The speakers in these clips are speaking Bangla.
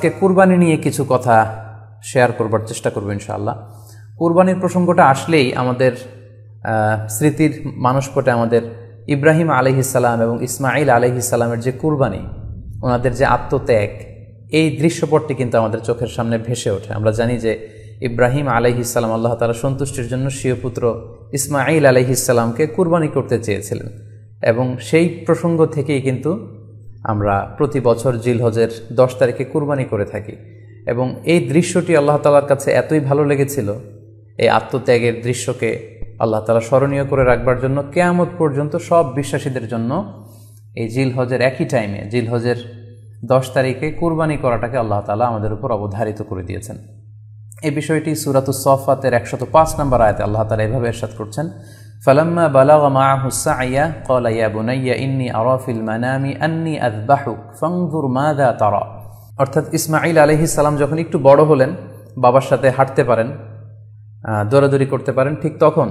আজকে কুরবানি নিয়ে কিছু কথা শেয়ার করবার চেষ্টা করব ইনশাআল্লাহ। কুরবানির প্রসঙ্গটা আসলেই আমাদের স্মৃতির মানসপটে আমাদের ইব্রাহিম আলাইহিসসালাম এবং ইসমাইল আলাইহিসসালামের যে কুরবানি, ওনাদের যে আত্মত্যাগ, এই দৃশ্যপটটি কিন্তু আমাদের চোখের সামনে ভেসে ওঠে। আমরা জানি যে ইব্রাহিম আলাইহিসসালাম আল্লাহ তাআলা সন্তুষ্টির জন্য স্বীয় পুত্র ইসমাইল আলাইহিসসালামকে কুরবানি করতে চেয়েছিলেন, এবং সেই প্রসঙ্গ থেকেই কিন্তু আমরা প্রতি বছর জিলহজের 10 তারিখে কুরবানি করে থাকি। এবং এই দৃশ্যটি আল্লাহ তাআলার কাছে এতই ভালো লেগেছিল, এই আত্মত্যাগের দৃশ্যকে আল্লাহ তাআলা স্মরণীয় করে রাখবার জন্য কিয়ামত পর্যন্ত সব বিশ্বাসীদের জন্য এই জিলহজের একই টাইমে, জিলহজের 10 তারিখে কুরবানি করাটাকে আল্লাহ তাআলা আমাদের উপর অবধারিত করে দিয়েছেন। এই বিষয়টি সূরাতুস সাফফাতের 105 নম্বর আয়াতে আল্লাহ তাআলা এভাবে ইরশাদ করছেন, ফালাম্মা বালাগা মাআহু সা'য়া ক্বালা ইয়া বুনাইয়া ইন্নী আরা ফিল মানামি আন্নী আযবাহুক ফানজুর মাযা তারা। অর্থাৎ ইসমাঈল আলাইহিস সালাম যখন একটু বড় হলেন, বাবার সাথে হাঁটতে পারেন, দৌড়াদৌড়ি করতে পারেন, ঠিক তখন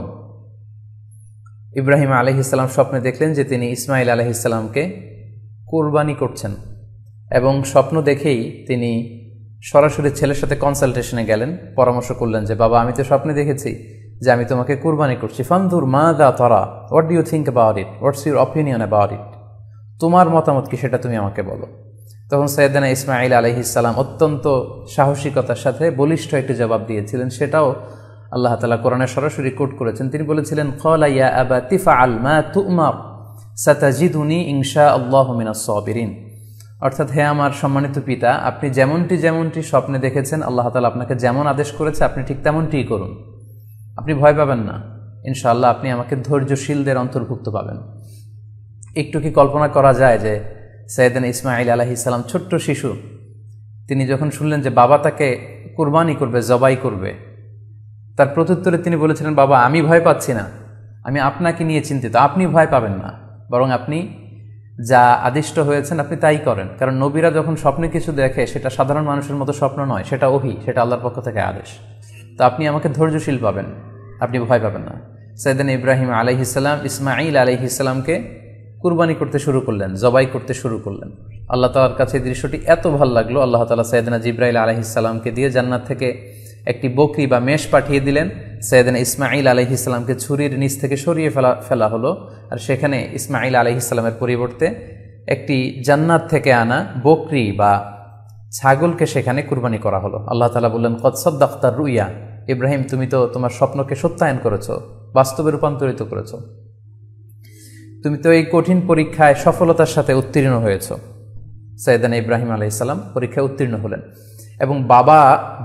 ইব্রাহিম আলাইহিস সালাম স্বপ্নে দেখলেন যে তিনি ইসমাঈল আলাইহিস সালামকে কুরবানি করছেন, এবং স্বপ্ন দেখেই তিনি সরাসরি ছেলের সাথে কনসালটেশনে গেলেন, পরামর্শ করলেন যে বাবা, আমি তো স্বপ্নে দেখেছি যে আমি তোমাকে কুরবানি করছি, ফানজুর মাযা তারা, what do you think about it, what's your opinion about it, তোমার মতামত কি সেটা তুমি আমাকে বলো। তখন সাইয়েদনা ইসমাঈল আলাইহিস সালাম অত্যন্ত সাহসিকতার সাথে বলিষ্ঠ একটি জবাব দিয়েছিলেন, সেটাও আল্লাহ তাআলা কোরআনে সরাসরি কোট করেছেন। তিনি বলেছিলেন, ক্বালা ইয়া আবাতি ফাআল মা তু'মার সাতাজিদুনি ইনশাআল্লাহু মিনাস সাবিরিন। অর্থাৎ, হে আমার সম্মানিত পিতা, আপনি যেমনটি স্বপ্নে দেখেছেন, আল্লাহ তাআলা আপনাকে যেমন আদেশ করেছে আপনি ঠিক তেমনটিই করুন, আপনি ভয় পাবেন না, ইনশাআল্লাহ আপনি আমাকে ধৈর্যশীলদের অন্তর্ভুক্ত পাবেন। একটু কি কল্পনা করা যায় যে সাইয়েদনা ইসমাঈল আলাইহিস সালাম ছোট্ট শিশু, তিনি যখন শুনলেন যে বাবা তাকে কুরবানি করবে, জবাই করবে, তার প্রত্যুত্তরে তিনি বলেছিলেন, বাবা, আমি ভয় পাচ্ছি না, আমি আপনাকে নিয়ে চিন্তিত, আপনি ভয় পাবেন না, বরং আপনি যা আদিষ্ট হয়েছেন আপনি তাই করেন। কারণ নবীরা যখন স্বপ্নে কিছু দেখে, সেটা সাধারণ মানুষের মতো স্বপ্ন নয়, সেটা ওহী, সেটা আল্লাহর পক্ষ থেকে আদেশ। তো আপনি আমাকে ধৈর্যশীল পাবেন, আপনি ভয় পাবেন না। সাইয়েদনা ইব্রাহিম আলাইহিস সালাম ইসমাঈল আলাইহিস সালামকে কুরবানি করতে শুরু করলেন, জবাই করতে শুরু করলেন। আল্লাহ তাআলার কাছে এই দৃশ্যটি এত ভালো লাগলো, আল্লাহ তাআলা সাইয়েদনা জিবরাইল আলাইহিস সালামকে দিয়ে জান্নাত থেকে একটি বকরি বা মেষ পাঠিয়ে দিলেন। সাইয়েদনা ইসমাঈল আলাইহিস সালামকে ছুরির নিচ থেকে সরিয়ে ফেলা হলো, আর সেখানে ইসমাঈল আলাইহিস সালামের পরিবর্তে একটি জান্নাত থেকে আনা বকরি বা ছাগলকে সেখানে কুরবানি করা হলো। আল্লাহ তাআলা বললেন, কদ সাদ্দাকতার রুইয়া, ইব্রাহিম, তুমি তো তোমার স্বপ্নকে সত্যায়ন করেছো, বাস্তবে রূপান্তরিত করেছো, তুমি তো এই কঠিন পরীক্ষায় সফলতার সাথে উত্তীর্ণ হয়েছ। সাইয়েদনা ইব্রাহিম আলাইহিস সালাম পরীক্ষায় উত্তীর্ণ হলেন, এবং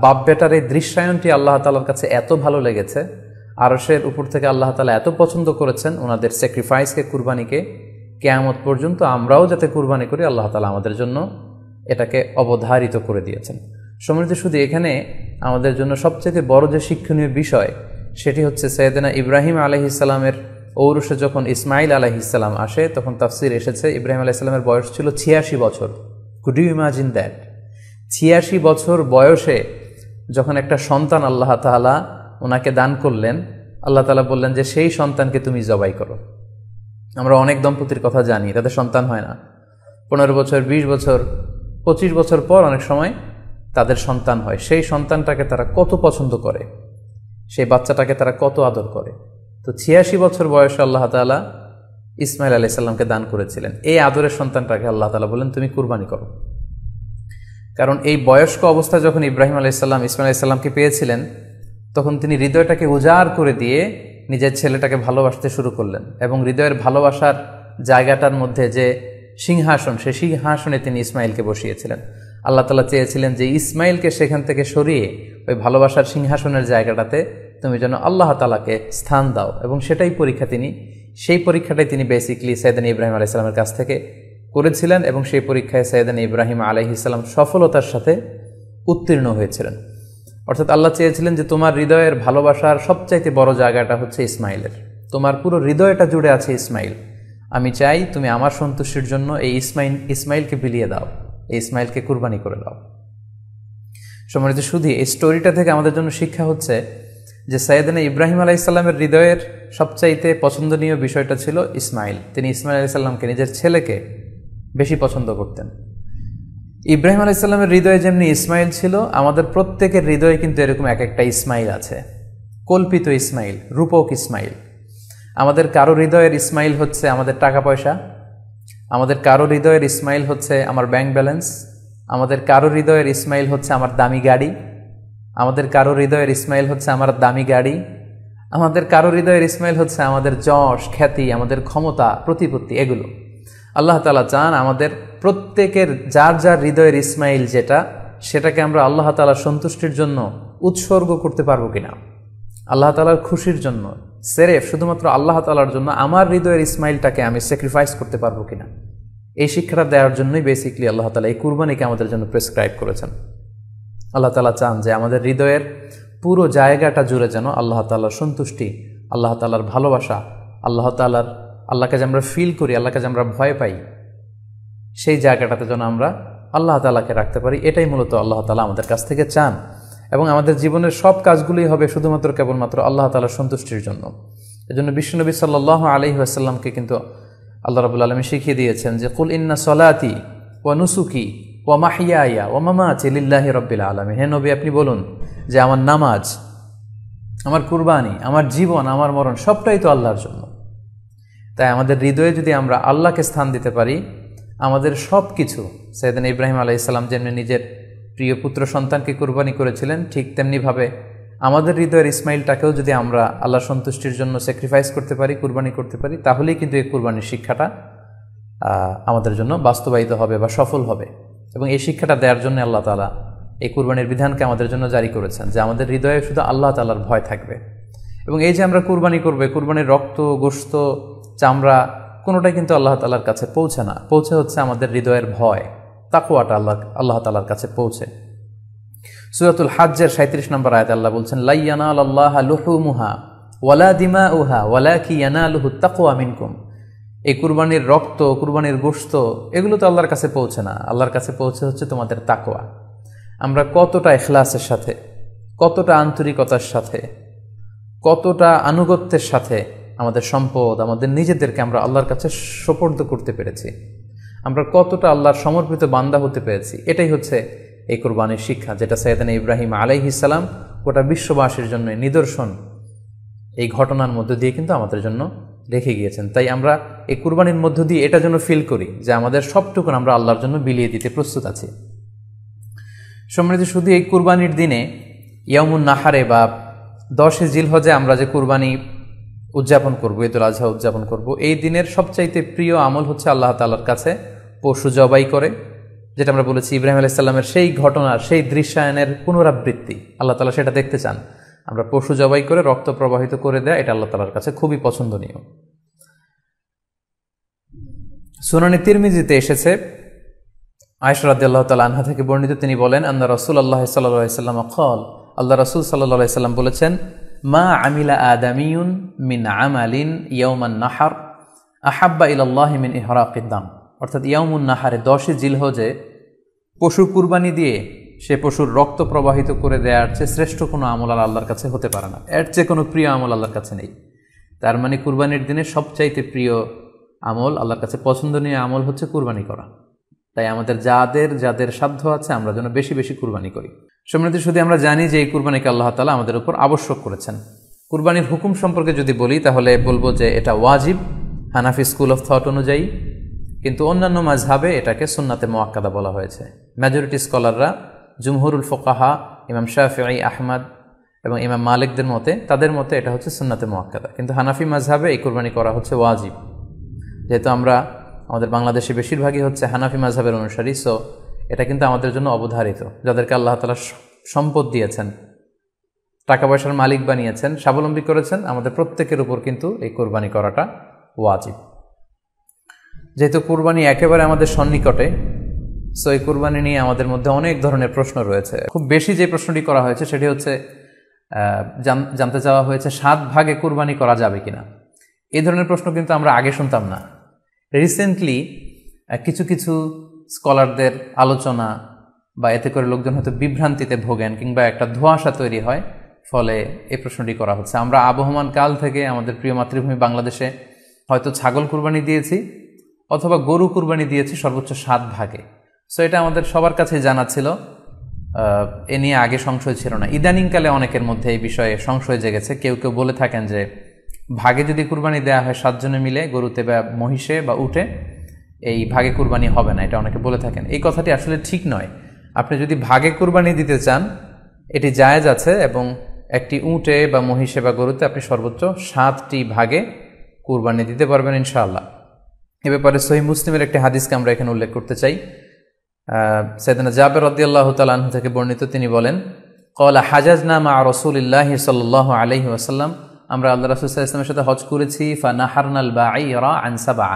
বাপ বেটার এই দৃশ্যায়নটি আল্লাহ তাআলার কাছে এত ভালো লেগেছে, আরশের উপর থেকে আল্লাহ তাআলা এত পছন্দ করেছেন ওনাদের স্যাক্রিফাইসকে, কুরবানিকে, কিয়ামত পর্যন্ত আমরাও যাতে কুরবানি করি, আল্লাহ তাআলা আমাদের জন্য এটাকে অবধারিত করে দিয়েছেন। সম্মানিত শুধু এখানে আমাদের জন্য সবচেয়ে বড় যে শিক্ষণীয় বিষয়, সেটি হচ্ছে সাইয়েদনা ইব্রাহিম আলাইহিস সালামের ঔরসে যখন ইসমাঈল আলাইহিস সালাম আসে, তখন তাফসীর এসেছে ইব্রাহিম আলাইহিস সালামের বয়স ছিল 86 বছর। Could you imagine that? 86 বছর বয়সে যখন একটা সন্তান আল্লাহ তাআলা ওনাকে দান করলেন, আল্লাহ তাআলা বললেন যে সেই সন্তানকে তুমি জবাই করো। আমরা অনেক দম্পতির কথা জানি, তাদের সন্তান হয় না, 15 বছর, 20 বছর, 25 বছর পর অনেক সময় তাদের সন্তান হয়। সেই সন্তানটাকে তারা কত পছন্দ করে, সেই বাচ্চাটাকে তারা কত আদর করে। তো 86 বছর বয়সে আল্লাহ তাআলা ইসমাঈল আলাইহিস সালামকে দান করেছিলেন। এই আদরের সন্তানটাকে আল্লাহ তাআলা বললেন, তুমি কুরবানি করো। কারণ এই বয়স্ক অবস্থায় যখন ইব্রাহিম আলাইহিস সালাম ইসমাঈল আলাইহিস সালামকে পেয়েছিলেন, তখন তিনি হৃদয়টাকে উজাড় করে দিয়ে নিজের ছেলেটাকে ভালোবাসতে শুরু করলেন, এবং হৃদয়ের ভালোবাসার জায়গাটার মধ্যে যে সিংহাসন, সেই সিংহাসনে তিনি ইসমাঈলকে বসিয়েছিলেন। আল্লাহ তাআলা চেয়েছিলেন যে ইসমাঈলকে সেখান থেকে সরিয়ে ওই ভালোবাসার সিংহাসনের জায়গাটাতে তুমি যেন আল্লাহ তাআলাকে স্থান দাও, এবং সেই পরীক্ষাটাই তিনি বেসিক্যালি সাইয়েদনা ইব্রাহিম আলাইহিস সালামের কাছ থেকে করেছিলেন, এবং সেই পরীক্ষায় সাইয়েদনা ইব্রাহিম আলাইহিস সালাম সফলতার সাথে উত্তীর্ণ হয়েছিলেন। অর্থাৎ আল্লাহ চেয়েছিলেন যে তোমার হৃদয়ের ভালোবাসার সবচাইতে বড় জায়গাটা হচ্ছে ইসমাঈলের, তোমার পুরো হৃদয়টা জুড়ে আছে ইসমাঈল। আমি চাই তুমি আমার সন্তুষ্টির জন্য এই ইসমাঈলকে বিলিয়ে দাও, এই ইসমাঈলকে কুরবানি করে দাও। সম্মানিত শুধু এই স্টোরিটা থেকে আমাদের জন্য শিক্ষা হচ্ছে যে সাইয়েদনা ইব্রাহিম আলাইহিস সালামের হৃদয়ের সবচাইতে পছন্দনীয় বিষয়টা ছিল ইসমাঈল। তিনি ইসমাঈল আলাইহিস সালামকে, নিজের ছেলেকে বেশি পছন্দ করতেন। ইব্রাহিম আলাইহিস সালামের হৃদয়ে যেমনি ইসমাইল ছিল, আমাদের প্রত্যেকের হৃদয়ে কিন্তু এরকম এক একটা ইসমাইল আছে, কল্পিত ইসমাইল, রূপক ইসমাইল। আমাদের কারো হৃদয়ের ইসমাইল হচ্ছে আমাদের টাকা পয়সা, আমাদের কারো হৃদয়ের ইসমাইল হচ্ছে আমার ব্যাংক ব্যালেন্স, আমাদের কারো হৃদয়ের ইসমাইল হচ্ছে আমার দামি গাড়ি, আমাদের কারো হৃদয়ের ইসমাইল হচ্ছে আমার দামি গাড়ি, আমাদের কারো হৃদয়ের ইসমাইল হচ্ছে আমাদের যশ, খ্যাতি, আমাদের ক্ষমতা, প্রতিপত্তি, এগুলো। আল্লাহ তাআলা চান আমাদের প্রত্যেকের যার যার হৃদয়ের ইসমাইল যেটা, সেটাকে আমরা আল্লাহ তাআলার সন্তুষ্টির জন্য উৎসর্গ করতে পারবো কিনা, আল্লাহ তাআলার খুশির জন্য, সেরেফ শুধুমাত্র আল্লাহ তাআলার জন্য আমার হৃদয়ের ইসমাইলটাকে আমি স্যাক্রিফাইস করতে পারবো কিনা। এই শিক্ষাটা দেওয়ার জন্যই বেসিক্যালি আল্লাহ তাআলা এই কুরবানিকে আমাদের জন্য প্রেসক্রাইব করেছেন। আল্লাহ তাআলা চান যে আমাদের হৃদয়ের পুরো জায়গাটা জুড়ে যেন আল্লাহ তাআলার সন্তুষ্টি, আল্লাহ তাআলার ভালোবাসা, আল্লাহকে যে আমরা ফিল করি, আল্লাহকে যে আমরা ভয় পাই, সেই জায়গাটাতে যেন আমরা আল্লাহ তাআলাকে রাখতে পারি। এটাই মূলত আল্লাহ তাআলা আমাদের কাছ থেকে চান। এবং আমাদের জীবনের সব কাজগুলোই হবে শুধুমাত্র কেবলমাত্র আল্লাহ তাআলার সন্তুষ্টির জন্য। এজন্য বিশ্বনবী সাল্লাল্লাহু আলাইহি ওয়াসাল্লামকে কিন্তু আল্লাহ রাব্বুল আলামিন শিখিয়ে দিয়েছেন যে কুল ইন্না সলাতি ওয়া নুসুকি ওয়া মাহইয়ায়া ওয়া মামাতি লিল্লাহি রাব্বিল আলামিন। হে নবী, আপনি বলুন যে আমার নামাজ, আমার কুরবানি, আমার জীবন, আমার মরণ সবটাই তো আল্লাহর জন্য। তাই আমাদের হৃদয়ে যদি আমরা আল্লাহকে স্থান দিতে পারি, আমাদের সব কিছু, সাইয়েদনা ইব্রাহিম আলাইহিস সালাম যেমনি নিজের প্রিয় পুত্র সন্তানকে কুরবানি করেছিলেন, ঠিক তেমনিভাবে আমাদের হৃদয়ের ইসমাইলটাকেও যদি আমরা আল্লাহ সন্তুষ্টির জন্য স্যাক্রিফাইস করতে পারি, কুরবানি করতে পারি, তাহলেই কিন্তু এই কুরবানির শিক্ষাটা আমাদের জন্য বাস্তবায়িত হবে বা সফল হবে। এবং এই শিক্ষাটা দেওয়ার জন্য আল্লাহ তাআলা এই কুরবানির বিধানকে আমাদের জন্য জারি করেছেন, যে আমাদের হৃদয়ে শুধু আল্লাহ তাআলার ভয় থাকবে। এবং এই যে আমরা কুরবানি করবে, কুরবানির রক্ত, গোশত, চামড়া কোনোটাই কিন্তু আল্লাহ তাআলার কাছে পৌঁছে না, পৌঁছে হচ্ছে আমাদের হৃদয়ের ভয়, তাকওয়াটা আল্লাহ তাআলার কাছে পৌঁছে। সূরাতুল হজ্জের 37 নম্বর আয়াতে আল্লাহ বলছেন, লা ইয়ানালাল্লাহা লুহুমুহা ওয়ালা দিমাউহা ওয়ালাকি ইয়ানালুহুত তাকওয়া মিনকুম। এই কুরবানির রক্ত, কুরবানির গোশত, এগুলো তো আল্লাহর কাছে পৌঁছে না, আল্লাহর কাছে পৌঁছে হচ্ছে তোমাদের তাকওয়া। আমরা কতটা ইখলাসের সাথে, কতটা আন্তরিকতার সাথে, কতটা আনুগত্যের সাথে আমাদের সম্পদ, আমাদের নিজেদেরকে আমরা আল্লাহর কাছে সোপর্দ করতে পেরেছি, আমরা কতটা আল্লাহর সমর্পিত বান্দা হতে পেরেছি, এটাই হচ্ছে এই কুরবানির শিক্ষা, যেটা সাইয়েদনা ইব্রাহিম আলাইহিস সালাম গোটা বিশ্ববাসীর জন্য নিদর্শন এই ঘটনার মধ্য দিয়ে কিন্তু আমাদের জন্য রেখে গিয়েছেন। তাই আমরা এই কুরবানির মধ্য দিয়ে এটা যেন ফিল করি যে আমাদের সবটুকুন আমরা আল্লাহর জন্য বিলিয়ে দিতে প্রস্তুত আছি। সম্মানিত, শুধু এই কুরবানির দিনে ইয়াউমুন নাহারে বা 10 জিলহজে আমরা যে কুরবানি উদযাপন করবো, ঈদুল আজহা উদযাপন করব, এই দিনের সবচাইতে প্রিয় আমল হচ্ছে আল্লাহ তাআলার কাছে পশু জবাই করে, যেটা আমরা বলেছি ইব্রাহিম আলাইহিস সালামের সেই ঘটনার, সেই দৃশ্যায়নের পুনরাবৃত্তি আল্লাহ তাআলা সেটা দেখতে চান। আমরা পশু জবাই করে রক্ত প্রবাহিত করে দেয়, এটা আল্লাহ তাআলার কাছে খুবই পছন্দনীয়। সুনানে তিরমিজিতে এসেছে, আয়েশা রাদিয়াল্লাহু তাআলা আনহা থেকে বর্ণিত, তিনি বলেন, আন্না রাসূলুল্লাহ সাল্লাল্লাহু আলাইহি ওয়াসাল্লাম ক্বাল, আল্লাহ রাসূল সাল্লাল্লাহু আলাইহি ওয়াসাল্লাম বলেছেন, মা আমিলা আদামিয়ুন মিন আমালিন ইয়াউমান নাহার আহাব্বা ইলাল্লাহি মিন ইহরাকিদ দাম। অর্থাৎ ইয়াউমুন নাহারে 10 জিলহজে পশু কুরবানি দিয়ে সে পশুর রক্ত প্রবাহিত করে দেওয়ার চেয়ে শ্রেষ্ঠ কোনো আমল আর আল্লাহর কাছে হতে পারে না, এর চেয়ে কোনো প্রিয় আমল আল্লাহর কাছে নেই। তার মানে কুরবানির দিনে সবচাইতে প্রিয় আমল, আল্লাহর কাছে পছন্দনীয় আমল হচ্ছে কুরবানি করা। তাই আমাদের যাদের সাধ্য আছে আমরা যেন বেশি বেশি কুরবানি করি। সম্মানিত, শুধু আমরা জানি যে এই কুরবানিকে আল্লাহ তাআলা আমাদের উপর আবশ্যক করেছেন। কুরবানির হুকুম সম্পর্কে যদি বলি তাহলে বলবো যে এটা ওয়াজিব হানাফি স্কুল অফ থট অনুযায়ী, কিন্তু অন্যান্য মাযহাবে এটাকে সুন্নাতে মুআক্কাদা বলা হয়েছে। মেজরিটি স্কলাররা, জুমহুরুল ফুকাহা, ইমাম শাফিঈ, আহমদ এবং ইমাম মালিকদের মতে, তাদের মতে এটা হচ্ছে সুন্নাতে মুআক্কাদা। কিন্তু হানাফি মাযহাবে এই কুরবানি করা হচ্ছে ওয়াজিব। যেহেতু আমাদের বাংলাদেশে বেশিরভাগই হচ্ছে হানাফি মাযহাবের অনুসারী, সো এটা কিন্তু আমাদের জন্য অবধারিত। যাদেরকে আল্লাহ তাআলা সম্পদ দিয়েছেন, টাকা পয়সার মালিক বানিয়েছেন, স্বাবলম্বী করেছেন, আমাদের প্রত্যেকের উপর কিন্তু এই কুরবানি করাটা ওয়াজিব। যেহেতু কুরবানি একেবারে আমাদের সন্নিকটে, সো এই কুরবানি নিয়ে আমাদের মধ্যে অনেক ধরনের প্রশ্ন রয়েছে। খুব বেশি যে প্রশ্নটি করা হয়েছে সেটি হচ্ছে জানতে চাওয়া হয়েছে 7 ভাগে কুরবানি করা যাবে কিনা। এই ধরনের প্রশ্ন কিন্তু আমরা আগে শুনতাম না। রিসেন্টলি কিছু কিছু স্কলারদের আলোচনা বা এতে করে লোকজন হয়তো বিভ্রান্তিতে ভোগেন কিংবা একটা ধোঁয়াশা তৈরি হয়, ফলে এই প্রশ্নটি করা হচ্ছে। আমরা আবহমান কাল থেকে আমাদের প্রিয় মাতৃভূমি বাংলাদেশে হয়তো ছাগল কুরবানি দিয়েছি অথবা গরু কুরবানি দিয়েছি সর্বোচ্চ 7 ভাগে। সো এটা আমাদের সবার কাছে জানা ছিল, এ নিয়ে আগে সংশয় ছিল না। ইদানিংকালে অনেকের মধ্যে এই বিষয়ে সংশয় জেগেছে। কেউ কেউ বলে থাকেন যে ভাগে যদি কুরবানি দেওয়া হয় 7 জনে মিলে, গরুতে বা মহিষে বা উটে, এই ভাগে কুরবানি হবে না, এটা অনেকে বলে থাকেন। এই কথাটি আসলে ঠিক নয়। আপনি যদি ভাগে কুরবানি দিতে চান এটি জায়েজ আছে, এবং একটি উটে বা মহিষে বা গরুতে আপনি সর্বোচ্চ 7টি ভাগে কুরবানি দিতে পারবেন ইনশাআল্লাহ। এ ব্যাপারে সহিহ মুসলিমের একটি হাদিসকে আমরা এখানে উল্লেখ করতে চাই। সাইয়েদনা জাবের রাদিয়াল্লাহু তাআলা আনহু থেকে বর্ণিত, তিনি বলেন, ক্বালা হাজাজনা মা রাসূলিল্লাহি সাল্লাল্লাহু আলাইহি ওয়াসাল্লাম, আমরা আল্লাহ রাসূল সাল্লাল্লাহু আলাইহি ওয়াসাল্লামের সাথে হজ করেছি। ফানাহারনাল বাঈরা আন সাবআ,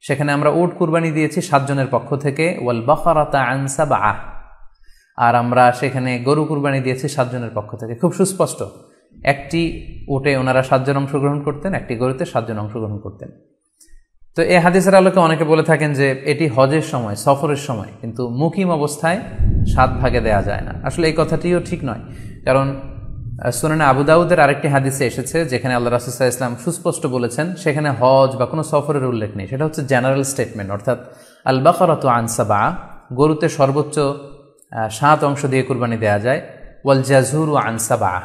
সেখানে আমরা উট কুরবানি দিয়েছি 7 জনের পক্ষ থেকে। ওয়াল বাকারাতা আন সাবআ, আর আমরা সেখানে গরু কুরবানি দিয়েছি 7 জনের পক্ষ থেকে। খুব সুস্পষ্ট, একটি উটে ওনারা 7 জন অংশগ্রহণ করতেন, একটি গরুতে 7 জন অংশগ্রহণ করতেন। তো এই হাদিসের আলোকে অনেকে বলে থাকেন যে এটি হজের সময়, সফরের সময়, কিন্তু মুকিম অবস্থায় 7 ভাগে দেয়া যায় না। আসলে এই কথাটিও ঠিক নয়, কারণ সুনানে আবু দাউদের আরেকটি হাদিসে এসেছে যেখানে আল্লাহ রাসূল সাল্লাল্লাহু আলাইহি ওয়াসাল্লাম সুস্পষ্ট বলেছেন, সেখানে হজ বা কোনো সফরের উল্লেখ নেই। সেটা হচ্ছে জেনারেল স্টেটমেন্ট, অর্থাৎ আল বাকারাতু আন সাবআ, গরুতে সর্বোচ্চ 7 অংশ দিয়ে কুরবানি দেয়া যায়। ওয়াল জাযুরু আন সাবআ,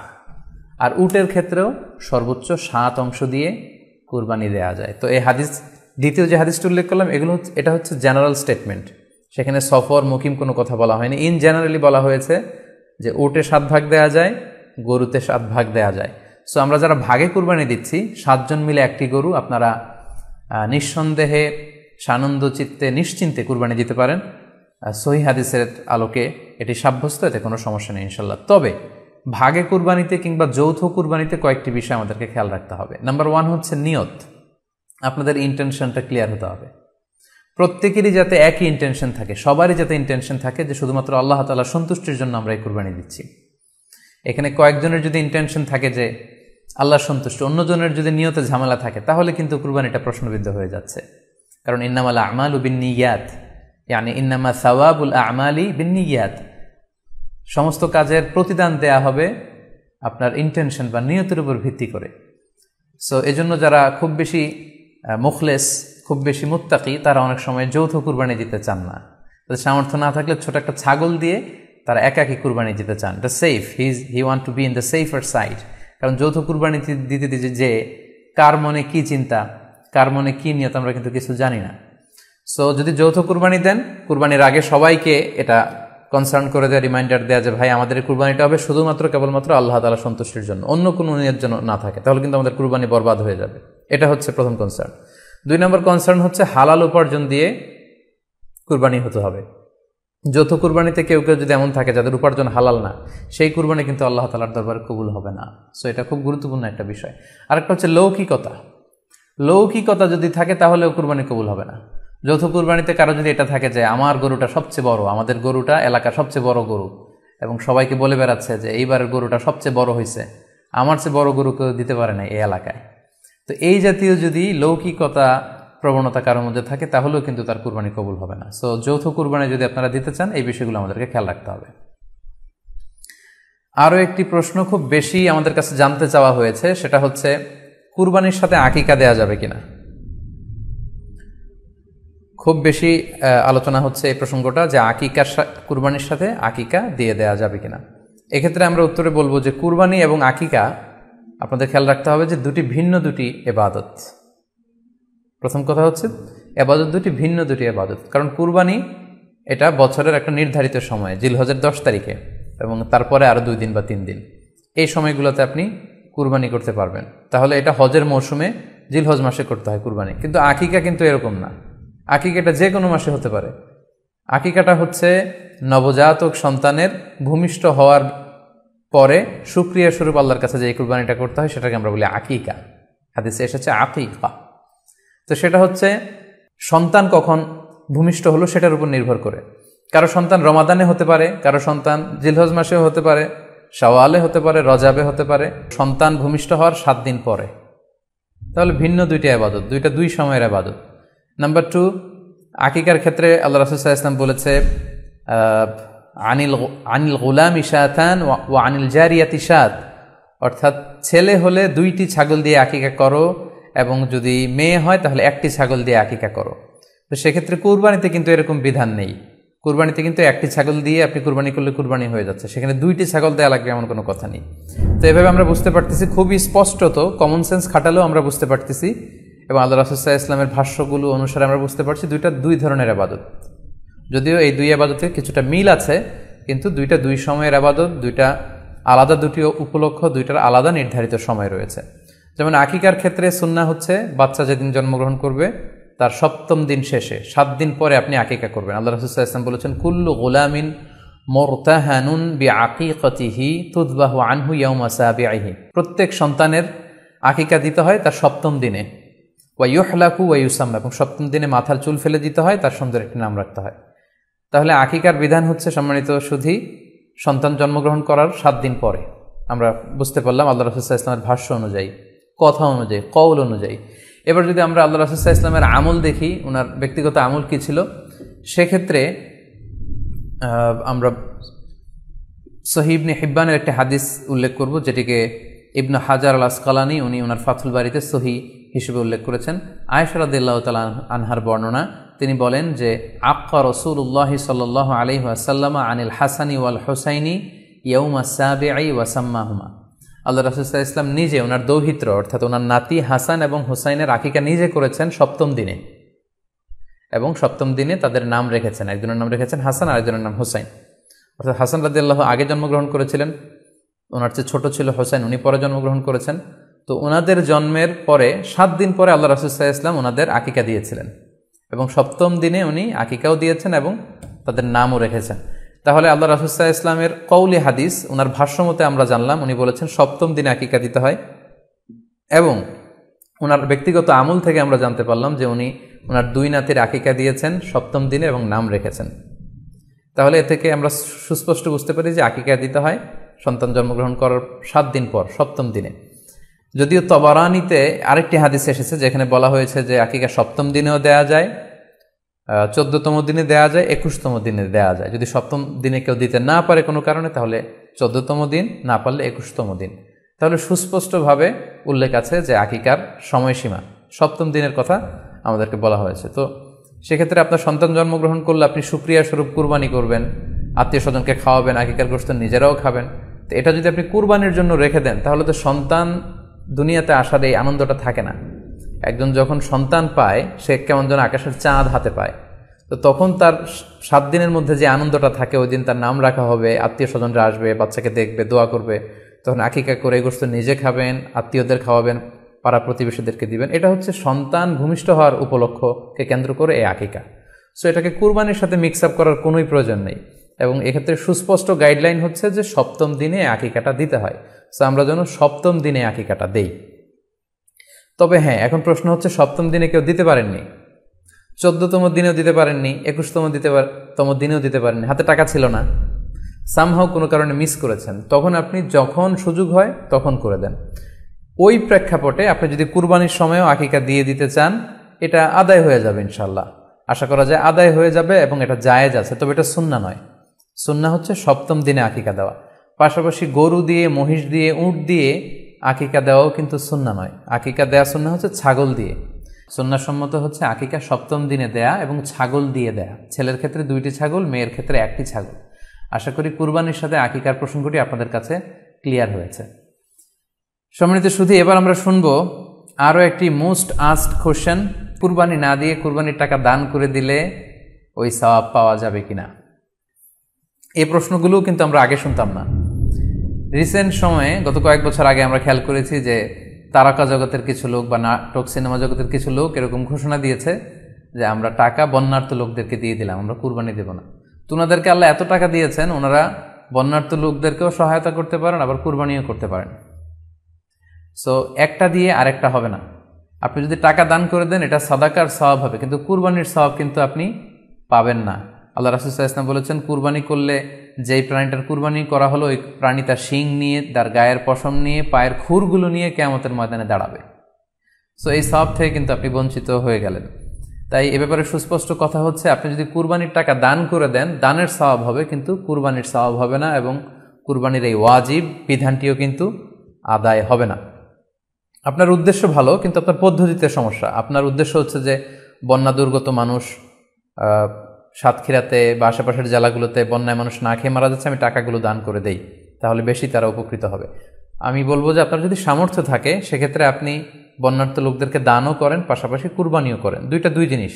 আর উটের ক্ষেত্রেও সর্বোচ্চ 7 অংশ দিয়ে কুরবানি দেয়া যায়। তো এই হাদিস, দ্বিতীয় যে হাদিসটি উল্লেখ করলাম, এটা হচ্ছে জেনারেল স্টেটমেন্ট। সেখানে সফর মুকিম কোনো কথা বলা হয়নি। ইন জেনারেলি বলা হয়েছে যে উটে 7 ভাগ দেয়া যায়, গরুতে 7 ভাগ দেয়া যায়। সো আমরা যারা ভাগে কুরবানি দিচ্ছি 7 জন মিলে একটি গরু, আপনারা নিঃসন্দেহে সানন্দ চিত্তে নিশ্চিন্তে কুরবানি দিতে পারেন। সহিহ হাদিসের আলোকে এটি সাব্যস্ত, এতে কোনো সমস্যা নেই ইনশাল্লাহ। তবে ভাগে কুরবানিতে কিংবা যৌথ কুরবানিতে কয়েকটি বিষয় আমাদেরকে খেয়াল রাখতে হবে। নাম্বার 1 হচ্ছে নিয়ত। আপনাদের ইন্টেনশনটা ক্লিয়ার হতে হবে। প্রত্যেকেরই যাতে একই ইন্টেনশন থাকে, সবারই যাতে ইন্টেনশন থাকে যে শুধুমাত্র আল্লাহ তাআলার সন্তুষ্টির জন্য আমরা এই কুরবানি দিচ্ছি। এখানে কয়েকজনের যদি ইন্টেনশন থাকে যে আল্লাহর সন্তুষ্টি, অন্যজনের যদি নিয়তে ঝামেলা থাকে, তাহলে কিন্তু কুরবানিটা প্রশ্নবিদ্ধ হয়ে যাচ্ছে। কারণ ইন্নামাল আমালু বিন্নিয়াত, ইয়ানি ইন্নামা সাওয়াবুল আমালি বিন্নিয়াত, সমস্ত কাজের প্রতিদান দেয়া হবে আপনার ইন্টেনশন বা নিয়তের উপর ভিত্তি করে। সো এজন্য যারা খুব বেশি মুখলেস, খুব বেশি মুত্তাকি, তারা অনেক সময় যৌথ কুরবানি দিতে চান না। তাদের সামর্থ্য না থাকলে ছোট একটা ছাগল দিয়ে তারা একাকি কুরবানি দিতে চান। এটা safe, he want to be in the safer side. কারণ যৌথ কুরবানি দিতে দিতে যে কার মনে কি চিন্তা, কার মনে কি নিয়ত, আমরা কিন্তু কিছু জানি না। সো যদি যৌথ কুরবানি দেন, কুরবানির আগে সবাইকে এটা কনসার্ন করে দেওয়া, রিমাইন্ডার দেওয়া যে ভাই আমাদের কুরবানিটা হবে শুধুমাত্র কেবলমাত্র আল্লাহ তাআলা সন্তুষ্টির জন্য, অন্য কোনো নিয়তের জন্য না থাকে, তাহলে কিন্তু আমাদের কুরবানি বরবাদ হয়ে যাবে। এটা হচ্ছে প্রথম কনসার্ন। 2 নম্বর কনসার্ন হচ্ছে হালাল উপার্জন দিয়ে কুরবানি হতে হবে। যৌথ কুরবানিতে কেউ কেউ যদি এমন থাকে যাদের উপার্জন হালাল না, সেই কুরবানি কিন্তু আল্লাহ তাআলার দরবারে কবুল হবে না। সো এটা খুব গুরুত্বপূর্ণ একটা বিষয়। আরেকটা হচ্ছে লৌকিকতা। লৌকিকতা যদি থাকে তাহলেও কুরবানি কবুল হবে না। যৌথ কুরবানিতে কারো যদি এটা থাকে যে আমার গরুটা সবচেয়ে বড়, আমাদের গরুটা এলাকার সবচেয়ে বড় গরু, এবং সবাইকে বলে বেড়াচ্ছে যে এইবারের গরুটা সবচেয়ে বড় হয়েছে, আমার চেয়ে বড় গরু কেউ দিতে পারে না এই এলাকায়। তো এই জাতীয় যদি লৌকিকতা প্রবণতা কারোর মধ্যে থাকে, তাহলেও কিন্তু তার কুরবানি কবুল হবে না। সো যৌথ কুরবানি যদি আপনারা দিতে চান, এই বিষয়গুলো আমাদেরকে খেয়াল রাখতে হবে। আরও একটি প্রশ্ন খুব বেশি আমাদের কাছে জানতে চাওয়া হয়েছে, সেটা হচ্ছে কুরবানির সাথে আকিকা দেয়া যাবে কিনা। খুব বেশি আলোচনা হচ্ছে এই প্রসঙ্গটা যে কুরবানির সাথে আকিকা দিয়ে দেয়া যাবে কিনা। এক্ষেত্রে আমরা উত্তরে বলবো যে কুরবানি এবং আকিকা আপনাদের খেয়াল রাখতে হবে যে ভিন্ন দুটি ইবাদত। প্রথম কথা হচ্ছে ইবাদত ভিন্ন দুটি ইবাদত। কারণ কুরবানি এটা বছরের একটা নির্ধারিত সময়, জিলহজের 10 তারিখে, এবং তারপরে আরও 2 দিন বা 3 দিন, এই সময়গুলোতে আপনি কুরবানি করতে পারবেন। তাহলে এটা হজের মৌসুমে জিলহজ মাসে করতে হয় কুরবানি। কিন্তু আকিকা কিন্তু এরকম না। আকিকাটা যে কোনো মাসে হতে পারে। আকিকাটা হচ্ছে নবজাতক সন্তানের ভূমিষ্ঠ হওয়ার পরে শুকরিয়া স্বরূপ আল্লাহর কাছে যে কুরবানিটা করতে হয়, সেটাকে আমরা বলি আকিকা। হাদিসে এসেছে আকিকা। তো সেটা হচ্ছে সন্তান কখন ভূমিষ্ঠ হলো সেটার উপর নির্ভর করে। কারো সন্তান রমাদানে হতে পারে, কারো সন্তান জিলহজ মাসেও হতে পারে, শাওয়ালে হতে পারে, রজাবে হতে পারে। সন্তান ভূমিষ্ঠ হওয়ার 7 দিন পরে। তাহলে ভিন্ন দুইটা ইবাদত, দুই সময়ের ইবাদত। নাম্বার 2, আকিকার ক্ষেত্রে আল্লাহ রাসূল সাল্লাল্লাহু আলাইহি ওয়াসাল্লাম বলেছে আনিল গুলামি শাতান ওয়া আনিল জারিয়াতি শাত, অর্থাৎ ছেলে হলে 2টি ছাগল দিয়ে আকিকা করো, এবং যদি মেয়ে হয় তাহলে 1টি ছাগল দিয়ে আকিকা করো। তো সেক্ষেত্রে কুরবানিতে কিন্তু এরকম বিধান নেই। কুরবানিতে কিন্তু একটি ছাগল দিয়ে আপনি কুরবানি করলে কুরবানি হয়ে যাচ্ছে, সেখানে 2টি ছাগল দেওয়া লাগবে এমন কোনো কথা নেই। তো এভাবে আমরা বুঝতে পারতেছি, খুবই স্পষ্টত কমন সেন্স খাটালেও আমরা বুঝতে পারতেছি, এবং আল্লাহ রাসূল সাল্লাল্লাহু আলাইহি ওয়াসাল্লামের ভাষ্যগুলো অনুসারে আমরা বুঝতে পারছি দুইটা 2 ধরনের ইবাদত। যদিও এই 2 ইবাদতে কিছুটা মিল আছে, কিন্তু দুইটা 2 সময়ের ইবাদত, দুইটা আলাদা, দুটি উপলক্ষ, দুইটার আলাদা নির্ধারিত সময় রয়েছে। যেমন আকিকার ক্ষেত্রে সুন্নাহ হচ্ছে বাচ্চা যেদিন জন্মগ্রহণ করবে তার 7ম দিন শেষে 7 দিন পরে আপনি আকিকা করবেন। আল্লাহ রাসূল সাল্লাল্লাহু আলাইহি ওয়াসাল্লাম বলেছেন, কুল্লু গুলামিন মুরতাহানুন বিআকিকাতিহি তুযবাহু আনহু ইয়াওমা সাবিহি। প্রত্যেক সন্তানের আকিকা দিতে হয় তার 7ম দিনে, ওয়া ইউহলাকু ওয়া ইউসাম্মা, এবং 7ম দিনে মাথার চুল ফেলে দিতে হয়, তার সুন্দর একটি নাম রাখতে হয়। তাহলে আকিকার বিধান হচ্ছে সম্মানিত সুধী সন্তান জন্মগ্রহণ করার 7 দিন পরে। আমরা বুঝতে পারলাম আল্লাহ রাসূল সাল্লাল্লাহু আলাইহি ওয়াসাল্লামের ভাষ্য অনুযায়ী, কথা অনুযায়ী, কওল অনুযায়ী। এবার যদি আমরা আল্লাহ রাসূল সাল্লাল্লাহু আলাইহি ওয়াসাল্লামের আমল দেখি, ওনার ব্যক্তিগত আমল কী ছিল, সেক্ষেত্রে আমরা সহিহ ইবনে হিব্বানের একটি হাদিস উল্লেখ করব, যেটিকে ইবনে হাজার আল আসকালানি উনি ওনার ফাথুল বারিতে সহিহ হিসেবে উল্লেখ করেছেন। আয়েশা রাদিয়াল্লাহু তাআলা আনহার বর্ণনা, তিনি বলেন যে আক্কা রাসূলুল্লাহ সাল্লাল্লাহু আলাইহি ওয়াসাল্লাম আনিল হাসানি ওয়াল হুসাইনি ইয়াউমা সাবিঈ ওয়া সাম্মাহুমা। আল্লাহ রাসূল সাল্লাল্লাহু আলাইহি ওয়াসাল্লাম নিজে ওনার দৌহিত্র অর্থাৎ ওনার নাতি হাসান এবং হুসাইনের আকিকা নিজে করেছেন 7ম দিনে, এবং 7ম দিনে তাদের নাম রেখেছেন। একজনের নাম রেখেছেন হাসান, আরেকজনের নাম হুসাইন। অর্থাৎ হাসান রাদিয়াল্লাহু আগে জন্মগ্রহণ করেছিলেন, ওনার চেয়ে ছোট ছিল হুসাইন, উনি পরে জন্মগ্রহণ করেছেন। তো ওনাদের জন্মের পরে 7 দিন পরে আল্লাহ রাসূল সাল্লাল্লাহু আলাইহি ওয়াসাল্লাম ওনাদের আকিকা দিয়েছিলেন, এবং 7ম দিনে উনি আকিকাও দিয়েছেন এবং তাদের নামও রেখেছেন। তাহলে আল্লাহ রাসূল সাল্লাল্লাহু আলাইহি ওয়াসাল্লামের কওলি হাদিস, ওনার ভাষ্যমতে আমরা জানলাম উনি বলেছেন 7ম দিনে আকিকা দিতে হয়, এবং ওনার ব্যক্তিগত আমল থেকে আমরা জানতে পারলাম যে উনি ওনার 2 নাতির আকিকা দিয়েছেন 7ম দিনে এবং নাম রেখেছেন। তাহলে এ থেকে আমরা সুস্পষ্ট বুঝতে পারি যে আকিকা দিতে হয় সন্তান জন্মগ্রহণ করার 7 দিন পর, 7ম দিনে। যদিও তবারানিতে আরেকটি হাদিস এসেছে যেখানে বলা হয়েছে যে আকিকা 7ম দিনেও দেয়া যায়, 14তম দিনে দেয়া যায়, 21তম দিনে দেয়া যায়। যদি 7ম দিনে কেউ দিতে না পারে কোনো কারণে, তাহলে 14তম দিন, না পারলে 21তম দিন। তাহলে সুস্পষ্টভাবে উল্লেখ আছে যে আকিকার সময়সীমা 7ম দিনের কথা আমাদেরকে বলা হয়েছে। তো সেক্ষেত্রে আপনার সন্তান জন্মগ্রহণ করলে আপনি শুকরিয়া স্বরূপ কুরবানি করবেন, আত্মীয় স্বজনকে খাওয়াবেন, আকিকার গোশত নিজেরাও খাবেন। তো এটা যদি আপনি কুরবানির জন্য রেখে দেন, তাহলে তো সন্তান দুনিয়াতে আসার এই আনন্দটা থাকে না। একজন যখন সন্তান পায়, সে কেমন যেন আকাশের চাঁদ হাতে পায়। তো তখন তার 7 দিনের মধ্যে যে আনন্দটা থাকে, ওই দিন তার নাম রাখা হবে, আত্মীয় স্বজনরা আসবে, বাচ্চাকে দেখবে, দোয়া করবে, তখন আকিকা করে গোশত নিজে খাবেন, আত্মীয়দের খাওয়াবেন, পাড়া প্রতিবেশীদেরকে দিবেন। এটা হচ্ছে সন্তান ভূমিষ্ঠ হওয়ার উপলক্ষকে কেন্দ্র করে এই আকিকা। সো এটাকে কুরবানির সাথে মিক্স আপ করার কোনোই প্রয়োজন নেই, এবং এক্ষেত্রে সুস্পষ্ট গাইডলাইন হচ্ছে যে 7ম দিনে আকিকাটা দিতে হয়। সো আমরা যেন 7ম দিনে আকিকাটা দেই। তবে হ্যাঁ, এখন প্রশ্ন হচ্ছে 7ম দিনে কেউ দিতে পারেননি, 14তম দিনেও দিতে পারেননি, 21তম দিনেও দিতে পারেননি, হাতে টাকা ছিল না, সামহাও কোনো কারণে মিস করেছেন, তখন আপনি যখন সুযোগ হয় তখন করে দেন। ওই প্রেক্ষাপটে আপনি যদি কুরবানির সময়ও আকিকা দিয়ে দিতে চান, এটা আদায় হয়ে যাবে ইনশাল্লাহ। আশা করা যায় আদায় হয়ে যাবে, এবং এটা জায়েজ আছে। তবে এটা সুন্নাহ নয়। সুন্নাহ হচ্ছে 7ম দিনে আকিকা দেওয়া। পাশাপাশি গরু দিয়ে, মহিষ দিয়ে, উট দিয়ে আকিকা দেওয়াও কিন্তু সুন্নাহ নয়। আকিকা দেওয়া সুন্নাহ হচ্ছে ছাগল দিয়ে। সুন্নাহসম্মত হচ্ছে আকিকা 7ম দিনে দেয়া এবং ছাগল দিয়ে দেয়া। ছেলের ক্ষেত্রে 2টি ছাগল, মেয়ের ক্ষেত্রে 1টি ছাগল। আশা করি কুরবানির সাথে আকিকার প্রসঙ্গটি আপনাদের কাছে ক্লিয়ার হয়েছে। সম্মানিত শুধু এবার আমরা শুনবো আরও একটি মোস্ট আস্কড কোশ্চেন, কুরবানি না দিয়ে কুরবানির টাকা দান করে দিলে ওই সওয়াব পাওয়া যাবে কিনা। এই প্রশ্নগুলোও কিন্তু আমরা আগে শুনতাম না। রিসেন্ট সময়ে, গত কয়েক বছর আগে আমরা খেয়াল করেছি যে তারকা জগতের কিছু লোক বা নাটক সিনেমা জগতের কিছু লোক এরকম ঘোষণা দিয়েছে যে আমরা টাকা বন্যার্থ লোকদেরকে দিয়ে দিলাম, আমরা কুরবানি দেব না। তো ওনাদেরকে আল্লাহ এত টাকা দিয়েছেন, ওনারা বন্যার্থ লোকদেরকেও সহায়তা করতে পারেন, আবার কুরবানিও করতে পারেন। সো একটা দিয়ে আরেকটা হবে না। আপনি যদি টাকা দান করে দেন, এটা সাদাকার সওয়াব হবে, কিন্তু কুরবানির সওয়াব কিন্তু আপনি পাবেন না। আল্লাহ রাসূল সাল্লাল্লাহু আলাইহি ওয়াসাল্লাম বলেছেন, কুরবানি করলে যেই প্রাণীটার কুরবানি করা হলো, ওই প্রাণী তার শিং নিয়ে, তার গায়ের পশম নিয়ে, পায়ের খুরগুলো নিয়ে কিয়ামতের ময়দানে দাঁড়াবে। সো এই সওয়াব থেকে কিন্তু আপনি বঞ্চিত হয়ে গেলেন। তাই এ ব্যাপারে সুস্পষ্ট কথা হচ্ছে, আপনি যদি কুরবানির টাকা দান করে দেন, দানের সওয়াব হবে, কিন্তু কুরবানির সওয়াব হবে না, এবং কুরবানির এই ওয়াজিব বিধানটিও কিন্তু আদায় হবে না। আপনার উদ্দেশ্য ভালো, কিন্তু আপনার পদ্ধতিতে সমস্যা। আপনার উদ্দেশ্য হচ্ছে যে বন্যা দুর্গত মানুষ, সাতক্ষীরাতে বা আশেপাশের জেলাগুলোতে বন্যায় মানুষ না খেয়ে মারা যাচ্ছে, আমি টাকাগুলো দান করে দেই, তাহলে বেশি তারা উপকৃত হবে। আমি বলবো যে আপনার যদি সামর্থ্য থাকে সেক্ষেত্রে আপনি বন্যার্থ লোকদেরকে দানও করেন, পাশাপাশি কুরবানিও করেন, দুই জিনিস।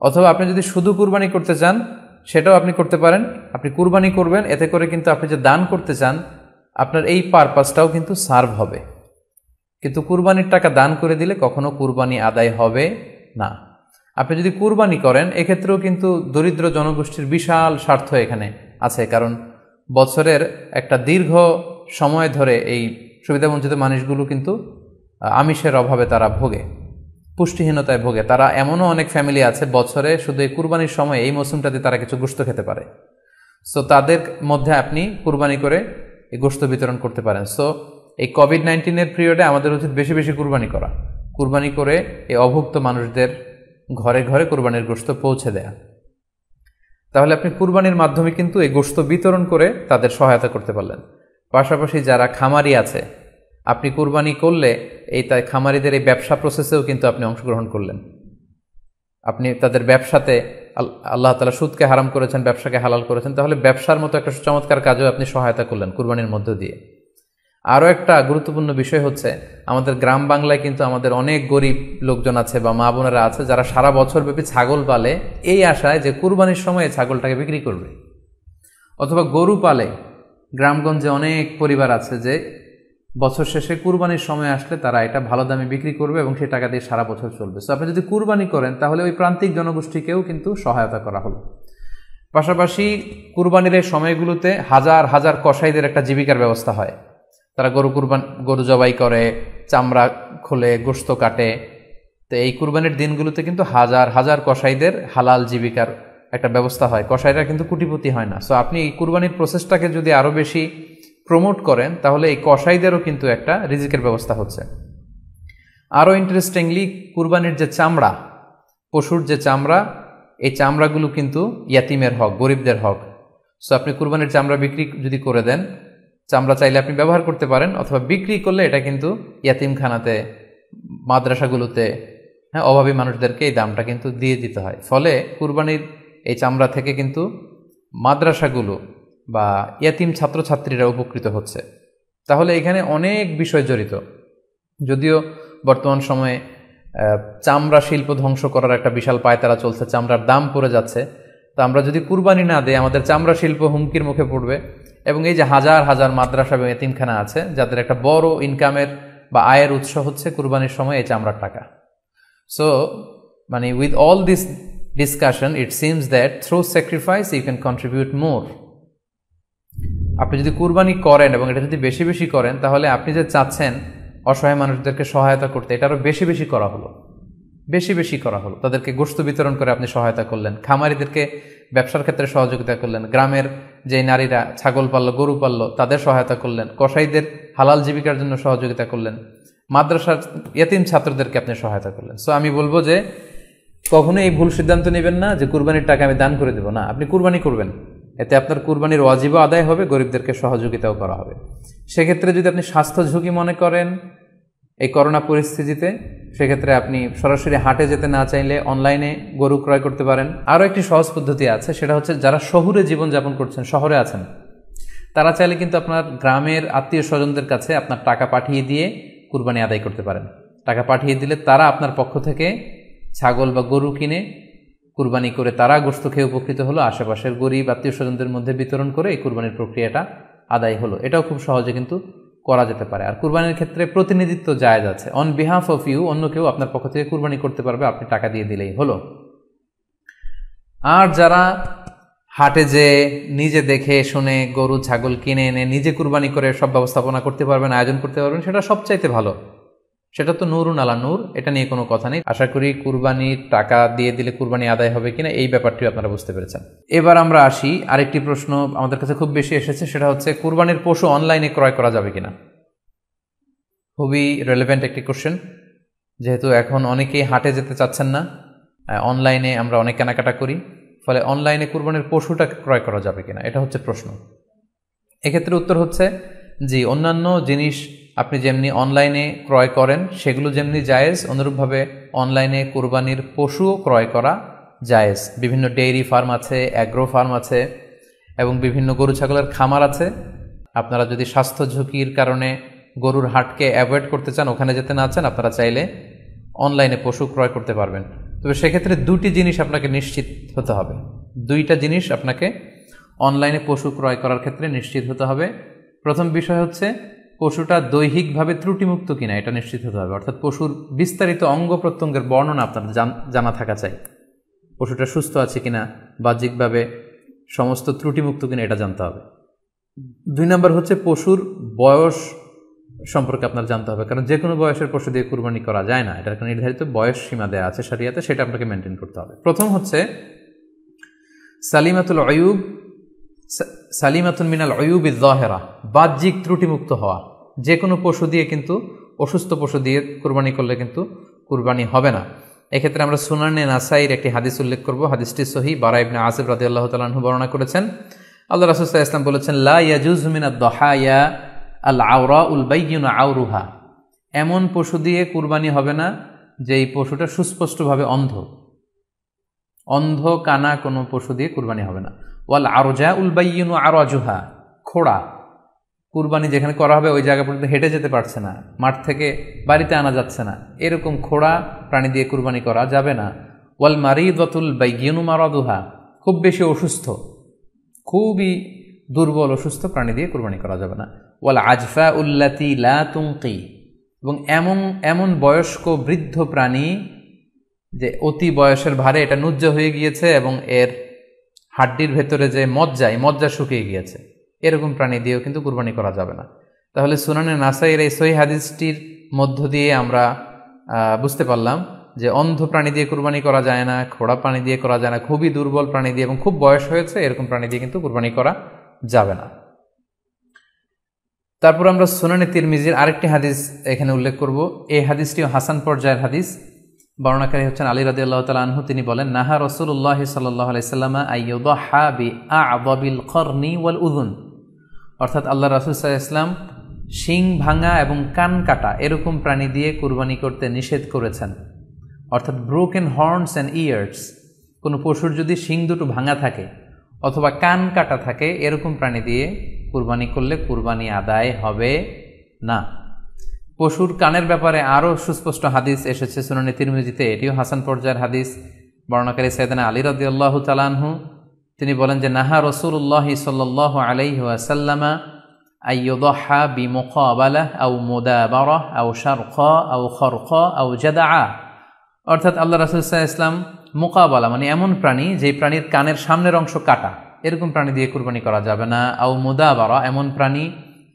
অথবা আপনি যদি শুধু কুরবানি করতে চান সেটাও আপনি করতে পারেন। আপনি কুরবানি করবেন, এতে করে কিন্তু আপনি যে দান করতে চান আপনার এই পারপাসটাও কিন্তু সার্ভ হবে। কিন্তু কুরবানির টাকা দান করে দিলে কখনো কুরবানি আদায় হবে না। আপনি যদি কুরবানি করেন এক্ষেত্রেও কিন্তু দরিদ্র জনগোষ্ঠীর বিশাল স্বার্থ এখানে আছে, কারণ বছরের একটা দীর্ঘ সময় ধরে এই সুবিধাবঞ্চিত মানুষগুলো কিন্তু আমিষের অভাবে তারা ভোগে, পুষ্টিহীনতায় ভোগে। তারা এমনও অনেক ফ্যামিলি আছে বছরে শুধু এই কুরবানির সময় এই মৌসুমটাতে তারা কিছু গোশত খেতে পারে। সো তাদের মধ্যে আপনি কুরবানি করে এই গোশত বিতরণ করতে পারেন। সো এই কোভিড-19 পিরিয়ডে আমাদের উচিত বেশি বেশি কুরবানি করা, কুরবানি করে এই অভুক্ত মানুষদের ঘরে ঘরে কুরবানির গোশত পৌঁছে দেয়া। তাহলে আপনি কুরবানির মাধ্যমে কিন্তু এই গোশত বিতরণ করে তাদের সহায়তা করতে পারলেন। পাশাপাশি যারা খামারি আছে, আপনি কুরবানি করলে এই তাই খামারিদের এই ব্যবসা প্রসেসেও কিন্তু আপনি অংশগ্রহণ করলেন। আপনি তাদের ব্যবসাতে, আল্লাহ তাআলা সুদকে হারাম করেছেন, ব্যবসাকে হালাল করেছেন, তাহলে ব্যবসার মতো একটা চমৎকার কাজেও আপনি সহায়তা করলেন কুরবানির মধ্য দিয়ে। আরও একটা গুরুত্বপূর্ণ বিষয় হচ্ছে, আমাদের গ্রাম বাংলায় কিন্তু আমাদের অনেক গরিব লোকজন আছে বা মা বোনেরা আছে যারা সারা বছর ব্যাপী ছাগল পালে এই আশায় যে কুরবানির সময় ছাগলটাকে বিক্রি করবে, অথবা গরু পালে। গ্রামগঞ্জে অনেক পরিবার আছে যে বছর শেষে কুরবানির সময় আসলে তারা এটা ভালো দামে বিক্রি করবে এবং সেই টাকা দিয়ে সারা বছর চলবে। সো আপনি যদি কুরবানি করেন তাহলে ওই প্রান্তিক জনগোষ্ঠীকেও কিন্তু সহায়তা করা হলো। পাশাপাশি কুরবানির এই সময়গুলোতে হাজার হাজার কসাইদের একটা জীবিকার ব্যবস্থা হয়। তারা গরু জবাই করে, চামড়া খোলে, গোশত কাটে। তো এই কুরবানির দিনগুলোতে কিন্তু হাজার হাজার কসাইদের হালাল জীবিকার একটা ব্যবস্থা হয়। কসাইরা কিন্তু কোটিপতি হয় না। সো আপনি এই কুরবানির প্রসেসটাকে যদি আরও বেশি প্রমোট করেন তাহলে এই কসাইদেরও কিন্তু একটা রিজিকের ব্যবস্থা হচ্ছে। আরও ইন্টারেস্টিংলি, কুরবানির যে চামড়া, পশুর যে চামড়া, এই চামড়াগুলো কিন্তু ইয়াতিমের হক, গরিবদের হক। সো আপনি কুরবানির চামড়া বিক্রি যদি করে দেন, চামড়া চাইলে আপনি ব্যবহার করতে পারেন, অথবা বিক্রি করলে এটা কিন্তু ইয়াতিমখানাতে, মাদ্রাসাগুলোতে, অভাবী মানুষদেরকে এই দামটা কিন্তু দিয়ে দিতে হয়। ফলে কুরবানির এই চামড়া থেকে কিন্তু মাদ্রাসাগুলো বা ইয়াতিম ছাত্রছাত্রীরা উপকৃত হচ্ছে। তাহলে এখানে অনেক বিষয় জড়িত। যদিও বর্তমান সময়ে চামড়া শিল্প ধ্বংস করার একটা বিশাল পায়তারা চলছে, চামড়ার দাম পড়ে যাচ্ছে। তো আমরা যদি কুরবানি না দিই আমাদের চামড়া শিল্প হুমকির মুখে পড়বে। এবং এই যে হাজার হাজার মাদ্রাসা এবং এতিমখানা আছে যাদের একটা বড় ইনকামের বা আয়ের উৎস হচ্ছে কুরবানির সময় এই চামড়ার টাকা। সো মানে with all this discussion it seems that through sacrifice you can contribute more. আপনি যদি কুরবানি করেন এবং এটা যদি বেশি বেশি করেন তাহলে আপনি যে চাচ্ছেন অসহায় মানুষদেরকে সহায়তা করতে, এটা আরও বেশি বেশি করা হলো, বেশি বেশি করা হলো। তাদেরকে গোশত বিতরণ করে আপনি সহায়তা করলেন, খামারিদেরকে ব্যবসার ক্ষেত্রে সহযোগিতা করলেন, গ্রামের যে নারীরা ছাগল পালল, গরু পালল তাদের সহায়তা করলেন, কসাইদের হালাল জীবিকার জন্য সহযোগিতা করলেন, মাদ্রাসার ইয়াতিম ছাত্রদেরকে আপনি সহায়তা করলেন। সো আমি বলবো যে কখনো এই ভুল সিদ্ধান্ত নেবেন না যে কুরবানির টাকা আমি দান করে দেবো। না, আপনি কুরবানি করবেন, এতে আপনার কুরবানির ওয়াজিবও আদায় হবে, গরিবদেরকে সহযোগিতাও করা হবে। সেক্ষেত্রে যদি আপনি স্বাস্থ্য ঝুঁকি মনে করেন এই করোনা পরিস্থিতিতে, সেক্ষেত্রে আপনি সরাসরি হাটে যেতে না চাইলে অনলাইনে গরু ক্রয় করতে পারেন। আরও একটি সহজ পদ্ধতি আছে, সেটা হচ্ছে যারা শহুরে জীবনযাপন করছেন, শহরে আছেন, তারা চাইলে কিন্তু আপনার গ্রামের আত্মীয় স্বজনদের কাছে আপনার টাকা পাঠিয়ে দিয়ে কুরবানি আদায় করতে পারেন। টাকা পাঠিয়ে দিলে তারা আপনার পক্ষ থেকে ছাগল বা গরু কিনে কুরবানি করে তারা গোশত খেয়ে উপকৃত হলো, আশেপাশের গরিব আত্মীয় স্বজনদের মধ্যে বিতরণ করে এই কুরবানির প্রক্রিয়াটা আদায় হলো। এটাও খুব সহজে কিন্তু করা যেতে পারে। আর কুরবানির ক্ষেত্রে প্রতিনিধিত্ব জায়েজ আছে। অন বিহাফ অফ ইউ অন্য কেউ আপনার পক্ষ থেকে কুরবানি করতে পারবে, আপনি টাকা দিয়ে দিলেই হলো। আর যারা হাটে যে নিজে দেখে শুনে গরু ছাগল কিনে এনে নিজে কুরবানি করে সব ব্যবস্থাপনা করতে পারবেন, আয়োজন করতে পারবেন, সেটা সবচাইতে ভালো। সেটা তো নূরুন আলা নূর, এটা নিয়ে কোনো কথা নেই। আশা করি কুরবানির টাকা দিয়ে দিলে কুরবানি আদায় হবে কিনা এই ব্যাপারটিও আপনারা বুঝতে পেরেছেন। এবার আমরা আসি, আরেকটি প্রশ্ন আমাদের কাছে খুব বেশি এসেছে, সেটা হচ্ছে কুরবানির পশু অনলাইনে ক্রয় করা যাবে কিনা। খুবই রেলেভেন্ট একটি কোশ্চেন, যেহেতু এখন অনেকেই হাটে যেতে চাচ্ছেন না, অনলাইনে আমরা অনেক কেনাকাটা করি, ফলে অনলাইনে কুরবানির পশুটা ক্রয় করা যাবে কিনা এটা হচ্ছে প্রশ্ন। এক্ষেত্রে উত্তর হচ্ছে জি, অন্যান্য জিনিস আপনি যেমনি অনলাইনে ক্রয় করেন সেগুলো যেমনি জায়েজ, অনুরূপভাবে অনলাইনে কুরবানির পশুও ক্রয় করা জায়েজ। বিভিন্ন ডেইরি ফার্ম আছে, অ্যাগ্রো ফার্ম আছে এবং বিভিন্ন গরু ছাগলের খামার আছে। আপনারা যদি স্বাস্থ্য ঝুঁকির কারণে গরুর হাটকে অ্যাভয়েড করতে চান, ওখানে যেতে না চান, আপনারা চাইলে অনলাইনে পশু ক্রয় করতে পারবেন। তবে সেক্ষেত্রে দুটি জিনিস আপনাকে নিশ্চিত হতে হবে, দুইটা জিনিস আপনাকে অনলাইনে পশু ক্রয় করার ক্ষেত্রে নিশ্চিত হতে হবে। প্রথম বিষয় হচ্ছে পশুটা দৈহিকভাবে ত্রুটিমুক্ত কিনা, এটা নিশ্চিত হতে হবে। অর্থাৎ পশুর বিস্তারিত অঙ্গ প্রত্যঙ্গের বর্ণনা আপনার জানা থাকা চাই। পশুটা সুস্থ আছে কিনা, বাহ্যিকভাবে সমস্ত ত্রুটিমুক্ত কিনা, এটা জানতে হবে। 2 নম্বর হচ্ছে পশুর বয়স সম্পর্কে আপনার জানতে হবে, কারণ যে কোনো বয়সের পশু দিয়ে কুরবানি করা যায় না, এটার একটা নির্ধারিত বয়স সীমা দেওয়া আছে শরিয়াতে, সেটা আপনাকে মেনটেন করতে হবে। প্রথম হচ্ছে সালিমাতুন মিনাল উয়ুবি যাহিরা, বাহ্যিক ত্রুটিমুক্ত হওয়া। যে কোনো পশু দিয়ে কিন্তু, অসুস্থ পশু দিয়ে কুরবানি করলে কিন্তু কুরবানি হবে না। এক্ষেত্রে আমরা সুনানে নাসাইর একটি হাদিস উল্লেখ করব। হাদিসটি সহিহ, বারা ইবনে আযিব রাদিয়াল্লাহু তাআলা আনহু বর্ণনা করেছেন। আল্লাহ রাসূল সাল্লাল্লাহু আলাইহি ওয়াসাল্লাম বলেছেন, লা ইয়াজুজু মিনাদ দাহায়া আল আওরাউল বাইয়িনু আওরুহা, এমন পশু দিয়ে কুরবানি হবে না যেই পশুটা সুস্পষ্টভাবে অন্ধ কানা কোনো পশু দিয়ে কুরবানি হবে না। ওয়াল আরজাউল বাইয়িনু আরাজুহা, খোড়া, কুরবানি যেখানে করা হবে ওই জায়গা পর্যন্ত হেঁটে যেতে পারছে না, মাঠ থেকে বাড়িতে আনা যাচ্ছে না, এরকম খোড়া প্রাণী দিয়ে কুরবানি করা যাবে না। ওয়াল মারিদাতুল বাইয়িনু মারাদুহা, খুব বেশি অসুস্থ, খুবই দুর্বল অসুস্থ প্রাণী দিয়ে কুরবানি করা যাবে না। ওয়াল আজফা উল্লাতি লা তুনকি, এবং এমন বয়স্ক বৃদ্ধ প্রাণী যে অতি বয়সের ভারে এটা নুজ্জ হয়ে গিয়েছে এবং এর হাড্ডির ভেতরে যে মজ্জা শুকিয়ে গিয়েছে, এরকম প্রাণী দিয়েও কিন্তু কুরবানি করা যাবে না। তাহলে সুনানে নাসাইয়ের এই সহিহ হাদিসটির মধ্য দিয়ে আমরা বুঝতে পারলাম যে অন্ধ প্রাণী দিয়ে কুরবানি করা যায় না, খোড়া প্রাণী দিয়ে করা যায় না, খুবই দুর্বল প্রাণী দিয়ে এবং খুব বয়স হয়েছে এরকম প্রাণী দিয়ে কিন্তু কুরবানি করা যাবে না। তারপর আমরা সুনানে তিরমিজির আরেকটি হাদিস এখানে উল্লেখ করব। এই হাদিসটিও হাসান পর্যায়ের হাদিস। বর্ণনাকারী হচ্ছেন আলী রাদিয়াল্লাহু তাআলা আনহু। তিনি বলেন, নাহা রাসূলুল্লাহ সাল্লাল্লাহু আলাইহি সাল্লাম আইয়ুদহা বিআ'যাবিল করনি ওয়াল উযুন, অর্থাৎ আল্লাহ রাসূল সাল্লাল্লাহু আলাইহি ওয়াসাল্লাম শিং ভাঙা এবং কান কাটা এরকম প্রাণী দিয়ে কুরবানি করতে নিষেধ করেছেন। অর্থাৎ ব্রোকেন হর্নস অ্যান্ড ইয়ার্স, কোনো পশুর যদি শিং দুটো ভাঙা থাকে অথবা কান কাটা থাকে, এরকম প্রাণী দিয়ে কুরবানি করলে কুরবানি আদায় হবে না। পশুর কানের ব্যাপারে আরও সুস্পষ্ট হাদিস এসেছে সুনানে তিরমিজিতে, এটিও হাসান পর্যায়ের হাদিস। বর্ণনাকারী সাইয়েদনা আলী রাদিয়াল্লাহু তাআলা আনহু, তিনি বলেন যে নাহা রাসূলুল্লাহ সাল্লাল্লাহু আলাইহি ওয়াসাল্লাম আইয়ুদহা বিমুকাবালাহ আও মুদাবারাহ আও শারকা আও খরকা আও জাদআ, অর্থাৎ আল্লাহ রাসূল সাল্লাল্লাহু আলাইহি ওয়াসাল্লাম মুকাবালা মানে এমন প্রাণী যে প্রাণীর কানের সামনের অংশ কাটা, এরকম প্রাণী দিয়ে কুরবানি করা যাবে না। আও মুদাবারা, এমন প্রাণী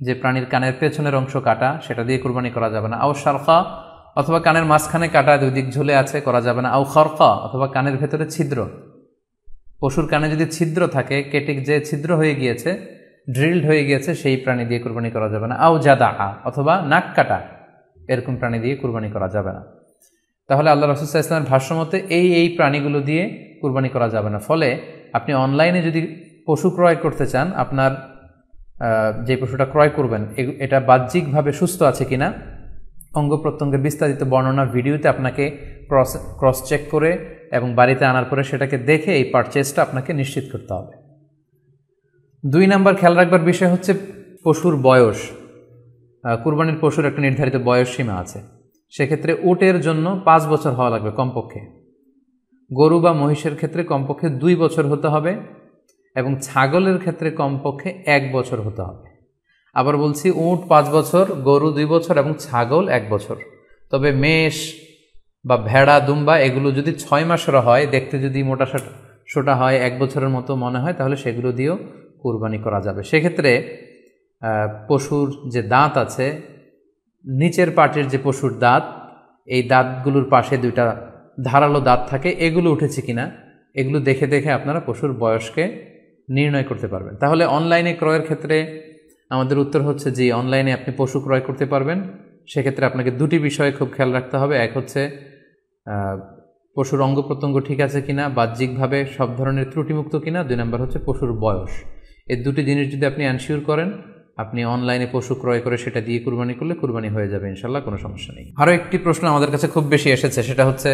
যে প্রাণীর কানের পেছনের অংশ কাটা, সেটা দিয়ে কুরবানি করা যাবে না। আও শারকা, অথবা কানের মাঝখানে কাটা, দুই দিক ঝুলে আছে, করা যাবে না। আও খরকা, অথবা কানের ভেতরে ছিদ্র, পশুর কানে যদি ছিদ্র থাকে, কেটে যে ছিদ্র হয়ে গিয়েছে, ড্রিলড হয়ে গিয়েছে, সেই প্রাণী দিয়ে কুরবানি করা যাবে না। আও জাদা, অথবা নাক কাটা, এরকম প্রাণী দিয়ে কুরবানি করা যাবে না। তাহলে আল্লাহ রাসূল সাল্লাল্লাহু আলাইহি ওয়াসাল্লামের ভাষ্যমতে এই প্রাণীগুলো দিয়ে কুরবানি করা যাবে না। ফলে আপনি অনলাইনে যদি পশু ক্রয় করতে চান, আপনার যে পশুটা ক্রয় করবেন এটা বাহ্যিকভাবে সুস্থ আছে কিনা, অঙ্গ প্রত্যঙ্গের বিস্তারিত বর্ণনা ভিডিওতে আপনাকে ক্রস চেক করে এবং বাড়িতে আনার পরে সেটাকে দেখে এই পারচেজটা আপনাকে নিশ্চিত করতে হবে। 2 নম্বর খেয়াল রাখবার বিষয় হচ্ছে পশুর বয়স। কুরবানির পশুর একটা নির্ধারিত বয়স সীমা আছে। সেক্ষেত্রে উটের জন্য 5 বছর হওয়া লাগবে কমপক্ষে, গরু বা মহিষের ক্ষেত্রে কমপক্ষে 2 বছর হতে হবে এবং ছাগলের ক্ষেত্রে কমপক্ষে 1 বছর হতে হবে। আবার বলছি, উট 5 বছর, গরু 2 বছর এবং ছাগল 1 বছর। তবে মেষ বা ভেড়া, দুম্বা এগুলো যদি 6 মাসের হয়, দেখতে যদি মোটা সোটা হয়, 1 বছরের মতো মনে হয়, তাহলে সেগুলো দিয়েও কুরবানি করা যাবে। সেক্ষেত্রে পশুর যে দাঁত আছে, নিচের পাটের যে পশুর দাঁত, এই দাঁতগুলোর পাশে 2টা ধারালো দাঁত থাকে, এগুলো উঠেছে কিনা এগুলো দেখে দেখে আপনারা পশুর বয়সকে নির্ণয় করতে পারবেন। তাহলে অনলাইনে ক্রয়ের ক্ষেত্রে আমাদের উত্তর হচ্ছে যে অনলাইনে আপনি পশু ক্রয় করতে পারবেন। সেক্ষেত্রে আপনাকে 2টি বিষয়ে খুব খেয়াল রাখতে হবে। এক হচ্ছে পশুর অঙ্গ প্রত্যঙ্গ ঠিক আছে কিনা, বাহ্যিকভাবে সব ধরনের ত্রুটিমুক্ত কিনা। 2 নম্বর হচ্ছে পশুর বয়স। এই 2টি জিনিস যদি আপনি এনশিওর করেন, আপনি অনলাইনে পশু ক্রয় করে সেটা দিয়ে কুরবানি করলে কুরবানি হয়ে যাবে ইনশাল্লাহ, কোনো সমস্যা নেই। আরও একটি প্রশ্ন আমাদের কাছে খুব বেশি এসেছে, সেটা হচ্ছে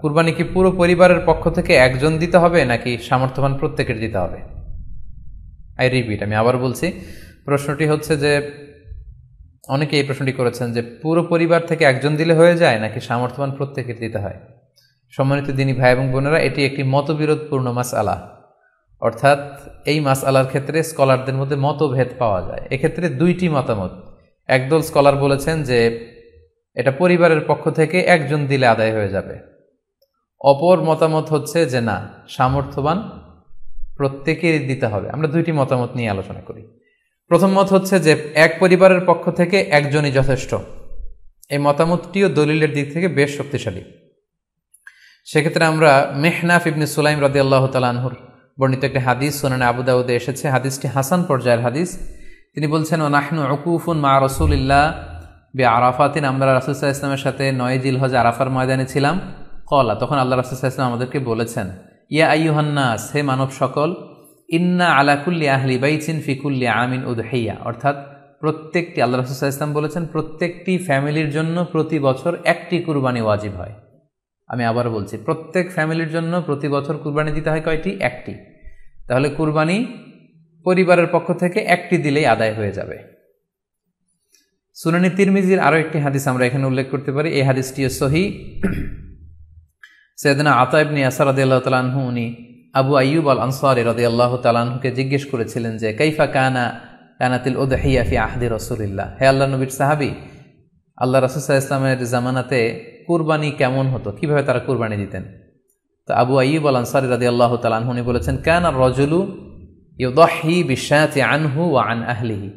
কুরবানি কি পুরো পরিবারের পক্ষ থেকে একজন দিতে হবে নাকি সামর্থ্যবান প্রত্যেকের দিতে হবে? আই রিপিট, আমি আবার বলছি, প্রশ্নটি হচ্ছে যে অনেকে এই প্রশ্নটি করেছেন যে পুরো পরিবার থেকে একজন দিলে হয়ে যায় নাকি সামর্থ্যবান প্রত্যেকের দিতে হয়। সম্মানিত দিনী ভাই এবং বোনেরা, এটি একটি মতবিরোধপূর্ণ মাসআলা, অর্থাৎ এই মাসআলার ক্ষেত্রে স্কলারদের মধ্যে মতভেদ পাওয়া যায়। এক্ষেত্রে দুইটি মতামত। একদল স্কলার বলেছেন যে এটা পরিবারের পক্ষ থেকে একজন দিলে আদায় হয়ে যাবে। অপর মতামত হচ্ছে যে না, সামর্থ্যবান প্রত্যেকেরই দিতে হবে। আমরা দুইটি মতামত নিয়ে আলোচনা করি। প্রথম মত হচ্ছে যে এক পরিবারের পক্ষ থেকে একজনই যথেষ্ট। এই মতামতটিও দলিলের দিক থেকে বেশ শক্তিশালী। সেক্ষেত্রে আমরা মেহনাফ ইবনে সুলাইম রাদিয়াল্লাহু তাআলা আনহুর বর্ণিত একটি হাদিস সুনানে আবু দাউদে এসেছে। হাদিসটি হাসান পর্যায়ের হাদিস। তিনি বলছেন, ও নাহনু উকুফুন মা রাসূলিল্লাহ বিআরাফাতিন, আমরা রাসূল সাল্লাল্লাহু আলাইহি ওয়াসাল্লামের সাথে 9 জিলহজ আরাফার ময়দানে ছিলাম। ক্বালা, তখন আল্লাহ রাসূল সাল্লাল্লাহু আলাইহি ওয়াসাল্লাম আমাদেরকে বলেছেন, ইয়া আইয়ুহান নাস, হে মানব সকল, ইন্না আলা কুল্লি আহলি বাইতিন ফি কুল্লি আমিন উদহিয়া, অর্থাৎ প্রত্যেকটি, আল্লাহ রাসূল সাল্লাল্লাহু আলাইহি ওয়াসাল্লাম বলেছেন প্রত্যেকটি ফ্যামিলির জন্য প্রতি বছর একটি কুরবানি ওয়াজিব হয়। আমি আবার বলছি, প্রত্যেক ফ্যামিলির জন্য প্রতি বছর কুরবানি দিতে হয় কয়টি? একটি। তাহলে কুরবানি পরিবারের পক্ষ থেকে একটি দিলেই আদায় হয়ে যাবে। সুনানি তিরমিজির আরও একটি হাদিস আমরা এখানে উল্লেখ করতে পারি। এই হাদিসটিও সহিহ। সাইয়েদনা আতা ইবনে ইয়াসার রাদিয়াল্লাহু তাআলা আনহু, উনি আবু আইয়ুব আল আনসারী রাদিয়াল্লাহু তাআলা আনহুকে জিজ্ঞেস করেছিলেন যে কাইফা কানাতিল উদহিয়া ফি আহদি রাসূলিল্লাহ, হে আল্লাহর নবীর সাহাবী, আল্লাহ রাসূল সাল্লাল্লাহু আলাইহি ওয়াসাল্লামের জামানাতে কুরবানি কেমন হতো, কিভাবে তারা কুরবানি দিতেন? তো আবু আইয়ুব আল আনসারী রাদিয়াল্লাহু তাআলা আনহু বলেছেন, কানা রাজুলু ইউদাহি বিশাতি আনহু ওয়া আন আহলিহি,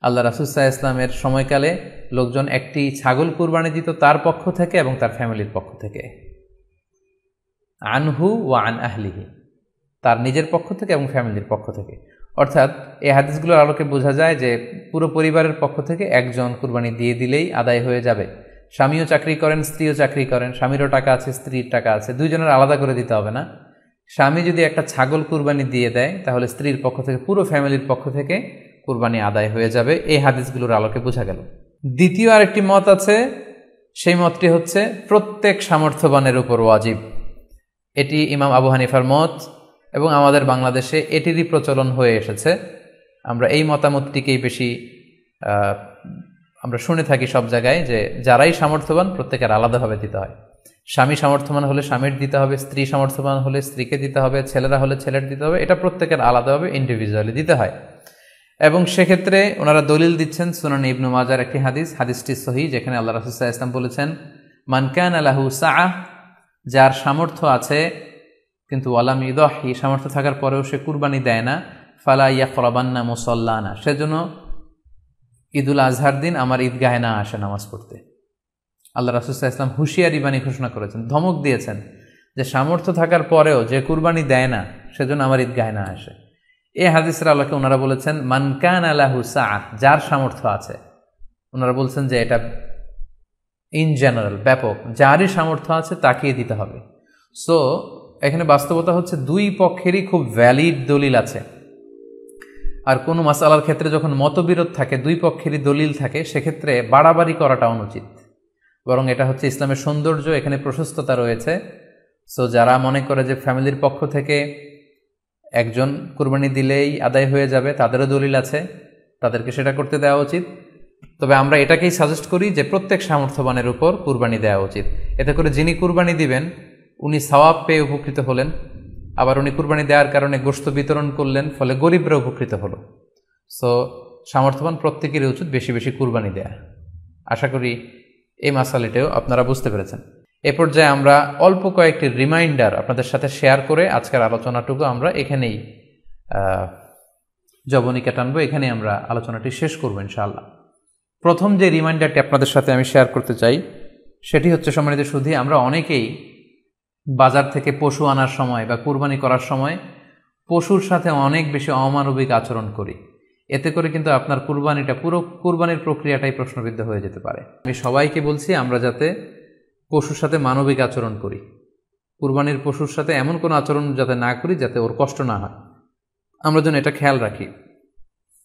আল্লাহ রাসূল সাল্লাল্লাহু আলাইহি ওয়াসাল্লামের সময়কালে লোকজন একটি ছাগল কুরবানি দিত তার পক্ষ থেকে এবং তার ফ্যামিলির পক্ষ থেকে। আনহু ওয়া আন আহলিহি, তার নিজের পক্ষ থেকে এবং ফ্যামিলির পক্ষ থেকে। অর্থাৎ এই হাদিসগুলোর আলোকে বোঝা যায় যে পুরো পরিবারের পক্ষ থেকে একজন কুরবানি দিয়ে দিলেই আদায় হয়ে যাবে। স্বামীও চাকরি করেন, স্ত্রীও চাকরি করেন, স্বামীরও টাকা আছে, স্ত্রীর টাকা আছে, দুইজনের আলাদা করে দিতে হবে না। স্বামী যদি একটা ছাগল কুরবানি দিয়ে দেয় তাহলে স্ত্রীর পক্ষ থেকে, পুরো ফ্যামিলির পক্ষ থেকে কুরবানি আদায় হয়ে যাবে। এই হাদিসগুলোর আলোকে বোঝা গেল। দ্বিতীয় আরেকটি মত আছে, সেই মতটি হচ্ছে প্রত্যেক সামর্থ্যবানের উপর ওয়াজিব। এটি ইমাম আবু হানিফার মত এবং আমাদের বাংলাদেশে এটিরই প্রচলন হয়ে এসেছে। আমরা এই মতামতটিকেই বেশি আমরা শুনে থাকি সব জায়গায়, যে যারাই সামর্থ্যবান প্রত্যেকের আলাদাভাবে দিতে হয়। স্বামী সামর্থ্যবান হলে স্বামীর দিতে হবে, স্ত্রী সামর্থ্যবান হলে স্ত্রীকে দিতে হবে, ছেলেরা হলে ছেলের দিতে হবে। এটা প্রত্যেকের আলাদাভাবে ইন্ডিভিজুয়ালি দিতে হয়। এবং সেক্ষেত্রে ওনারা দলিল দিচ্ছেন সুনান ইবনু মাজার একটি হাদিস, হাদিসটি সহিহ, যেখানে আল্লাহ রাসূল সাল্লাল্লাহু আলাইহি ওয়াসাল্লাম বলেছেন, মান কানা লাহু সাআহ, যার সামর্থ্য আছে কিন্তু ওয়ালাম ইউদাহি, সামর্থ্য থাকার পরেও সে কুরবানি দেয় না, ফালা ইয়াকরাবান্না মুসাল্লানা, সেজন্য ঈদুল আজহার দিন আমার ঈদগাহে না আসে নামাজ পড়তে। আল্লাহ রাসূল সাল্লাল্লাহু আলাইহি ওয়াসাল্লাম হুঁশিয়ারি বাণী ঘোষণা করেছেন, ধমক দিয়েছেন যে সামর্থ্য থাকার পরেও যে কুরবানি দেয় না সেজন্য আমার ঈদগাহে না আসে। এই হাদিসের আলোকে ওনারা বলেছেন মান কানা লাহু সাআহ, যার সামর্থ্য আছে। ওনারা বলছেন যে এটা ইন জেনারেল, ব্যাপক, যারই সামর্থ্য আছে তাকেই দিতে হবে। সো এখানে বাস্তবতা হচ্ছে দুই পক্ষেরই খুব ভ্যালিড দলিল আছে। আর কোনো মাসআলার ক্ষেত্রে যখন মতবিরোধ থাকে, দুই পক্ষেরই দলিল থাকে, সেক্ষেত্রে বাড়াবাড়ি করাটা অনুচিত। বরং এটা হচ্ছে ইসলামের সৌন্দর্য, এখানে প্রশস্ততা রয়েছে। সো যারা মনে করে যে ফ্যামিলির পক্ষ থেকে একজন কুরবানি দিলেই আদায় হয়ে যাবে, তাদেরও দলিল আছে, তাদেরকে সেটা করতে দেওয়া উচিত। তবে আমরা এটাকেই সাজেস্ট করি যে প্রত্যেক সামর্থ্যবানের উপর কুরবানি দেওয়া উচিত। এতে করে যিনি কুরবানি দিবেন উনি সওয়াব পেয়ে উপকৃত হলেন, আবার উনি কুরবানি দেওয়ার কারণে গোশত বিতরণ করলেন, ফলে গরিবরা উপকৃত হলো। সো সামর্থ্যবান প্রত্যেকেরই উচিত বেশি বেশি কুরবানি দেয়া। আশা করি এই মাসালাটাও আপনারা বুঝতে পেরেছেন। এ পর্যায়ে আমরা অল্প কয়েকটি রিমাইন্ডার আপনাদের সাথে শেয়ার করে আজকের আলোচনাটুকু আমরা এখানেই জবনিকা টানবো, এখানে আমরা আলোচনাটি শেষ করবো ইনশাআল্লাহ। প্রথম যে রিমাইন্ডারটি আপনাদের সাথে আমি শেয়ার করতে চাই সেটি হচ্ছে, সম্মানিত সুধী, আমরা অনেকেই বাজার থেকে পশু আনার সময় বা কুরবানি করার সময় পশুর সাথে অনেক বেশি অমানবিক আচরণ করি। এতে করে কিন্তু আপনার কুরবানিটা, পুরো কুরবানির প্রক্রিয়াটাই প্রশ্নবিদ্ধ হয়ে যেতে পারে। আমি সবাইকে বলছি আমরা যাতে পশুর সাথে মানবিক আচরণ করি, কুরবানির পশুর সাথে এমন কোনো আচরণ যাতে না করি যাতে ওর কষ্ট না হয়, আমরা যেন এটা খেয়াল রাখি।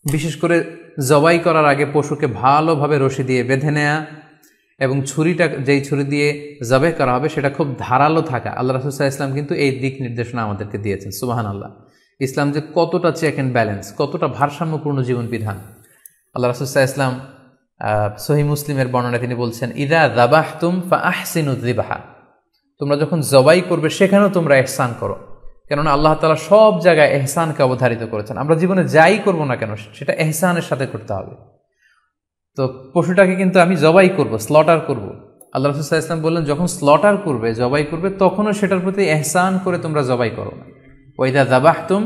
বিশেষ করে জবাই করার আগে পশুকে ভালোভাবে রশি দিয়ে বেঁধে নেয়া এবং ছুরিটা যেই ছুরি দিয়ে জবাই করা হবে সেটা খুব ধারালো থাকা। আল্লাহ রাসূল সাল্লাল্লাহু আলাইহি ওয়াসাল্লাম কিন্তু এই দিক নির্দেশনা আমাদেরকে দিয়েছেন। সুবহানাল্লাহ। ইসলাম যে কতটা চেক অ্যান্ড ব্যালেন্স, কতটা ভারসাম্যপূর্ণ জীবন বিধান। আল্লাহ রাসূল সাল্লাল্লাহু আলাইহি ওয়াসাল্লাম সহিহ মুসলিমের বর্ণনায় তিনি বলছেন, ইদা যাবাহতুম ফাআহসিনু যিবহা, তোমরা যখন জবাই করবে সেখানেও তোমরা ইহসান করো। কেননা আল্লাহ তাআলা সব জায়গায় ইহসানকে অবধারিত করেছেন। আমরা জীবনে যাই করব না কেন সেটা ইহসানের সাথে করতে হবে। তো পশুটাকে কিন্তু আমি জবাই করব, স্লটার করব। আল্লাহ রাসূল সাল্লাল্লাহু আলাইহি ওয়াসাল্লাম বললেন, যখন স্লটার করবে, জবাই করবে, তখনও সেটার প্রতি ইহসান করে তোমরা জবাই করো না। ওয়া ইদা যাবাহতুম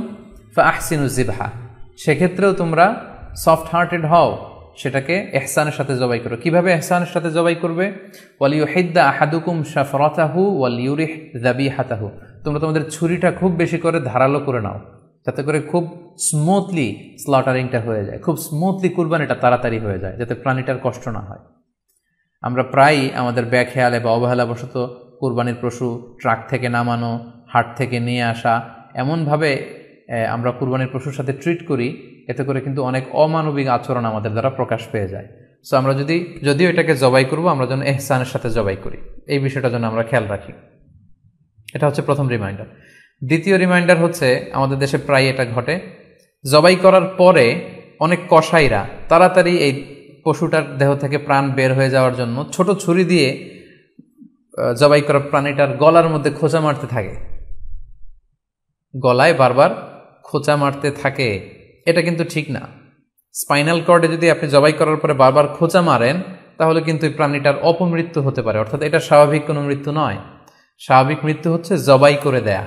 ফাআহসিনু যিবহা, সেক্ষেত্রেও তোমরা সফট হার্টেড হও, সেটাকে ইহসানের সাথে জবাই করো। কিভাবে ইহসানের সাথে জবাই করবে? ওয়ালিউহিদ্দা আহাদুকুম শাফরাতাহু ওয়ালিউরিহ যাবিহাতাহু, তোমরা তোমাদের ছুরিটা খুব বেশি করে ধারালো করে নাও, যাতে করে খুব স্মুথলি স্লটারিংটা হয়ে যায়, খুব স্মুথলি কুরবানিটা তাড়াতাড়ি হয়ে যায়, যাতে প্রাণীটার কষ্ট না হয়। আমরা প্রায়ই আমাদের বেখেয়ালে বা অবহেলাবশত কুরবানির পশু ট্রাক থেকে নামানো, হাট থেকে নিয়ে আসা, এমনভাবে আমরা কুরবানির পশুর সাথে ট্রিট করি, এতে করে কিন্তু অনেক অমানবিক আচরণ আমাদের দ্বারা প্রকাশ পেয়ে যায়। সো আমরা যদিও এটাকে জবাই করব, আমরা যেন ইহসানের সাথে জবাই করি, এই বিষয়টা যেন আমরা খেয়াল রাখি। এটা হচ্ছে প্রথম রিমাইন্ডার। দ্বিতীয় রিমাইন্ডার হচ্ছে, আমাদের দেশে প্রায় এটা ঘটে, জবাই করার পরে অনেক কসাইরা তাড়াতাড়ি এই পশুটার দেহ থেকে প্রাণ বের হয়ে যাওয়ার জন্য ছোট ছুরি দিয়ে জবাই করা প্রাণীটার গলার মধ্যে খোঁচা মারতে থাকে, গলায় বারবার খোঁচা মারতে থাকে। এটা কিন্তু ঠিক না। স্পাইনাল কর্ডে যদি আপনি জবাই করার পরে বারবার খোঁচা মারেন, তাহলে কিন্তু এই প্রাণীটার অপমৃত্যু হতে পারে, অর্থাৎ এটা স্বাভাবিক কোনো মৃত্যু নয়। স্বাভাবিক মৃত্যু হচ্ছে জবাই করে দেয়া,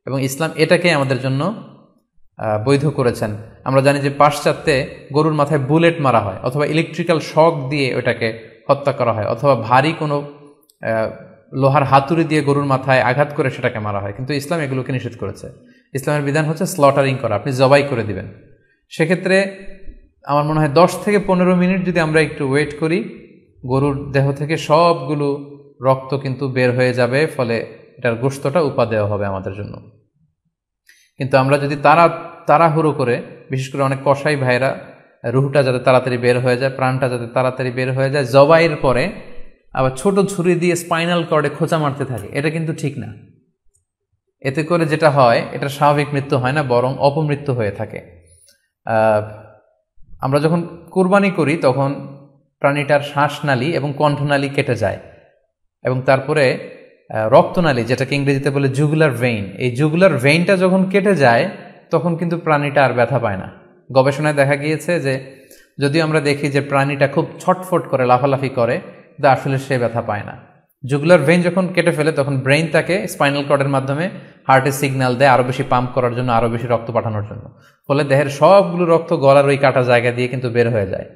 এবং ইসলাম এটাকে আমাদের জন্য বৈধ করেছেন। আমরা জানি যে পাশ্চাত্যে গরুর মাথায় বুলেট মারা হয়, অথবা ইলেকট্রিক্যাল শক দিয়ে ওটাকে হত্যা করা হয়, অথবা ভারী কোনো লোহার হাতুড়ি দিয়ে গরুর মাথায় আঘাত করে সেটাকে মারা হয়। কিন্তু ইসলাম এগুলোকে নিষেধ করেছে। ইসলামের বিধান হচ্ছে স্লটারিং করা, আপনি জবাই করে দিবেন। সেক্ষেত্রে আমার মনে হয় 10 থেকে 15 মিনিট যদি আমরা একটু ওয়েট করি, গরুর দেহ থেকে সবগুলো রক্ত কিন্তু বের হয়ে যাবে, ফলে এটার গোশতটা উপাদেয় হবে আমাদের জন্য। কিন্তু আমরা যদি তাড়াহুড়ো করে, বিশেষ করে অনেক কসাই ভাইরা রুহটা যাতে তাড়াতাড়ি বের হয়ে যায়, প্রাণটা যাতে তাড়াতাড়ি বের হয়ে যায়, জবাইয়ের পরে আবার ছোট ছুরি দিয়ে স্পাইনাল কর্ডে খোঁচা মারতে থাকে, এটা কিন্তু ঠিক না। এতে করে যেটা হয়, এটা স্বাভাবিক মৃত্যু হয় না, বরং অপমৃত্যু হয়ে থাকে। আমরা যখন কুরবানি করি তখন প্রাণীটার শ্বাসনালী এবং কণ্ঠনালী কেটে যায়, এবং তারপরে রক্তনালী, যেটাকে ইংরেজিতে বলে জুগুলার ভেইন, এই জুগুলার ভেইনটা যখন কেটে যায় তখন কিন্তু প্রাণীটা আর ব্যথা পায় না। গবেষণায় দেখা গিয়েছে যে যদিও আমরা দেখি যে প্রাণীটা খুব ছটফট করে, লাফালাফি করে, কিন্তু আসলে সে ব্যথা পায় না। জুগুলার ভেইন যখন কেটে ফেলে তখন ব্রেইন তাকে স্পাইনাল কর্ডের মাধ্যমে হার্টে সিগন্যাল দেয় আরও বেশি পাম্প করার জন্য, আরও বেশি রক্ত পাঠানোর জন্য। ফলে দেহের সবগুলো রক্ত গলার ওই কাটা জায়গা দিয়ে কিন্তু বের হয়ে যায়।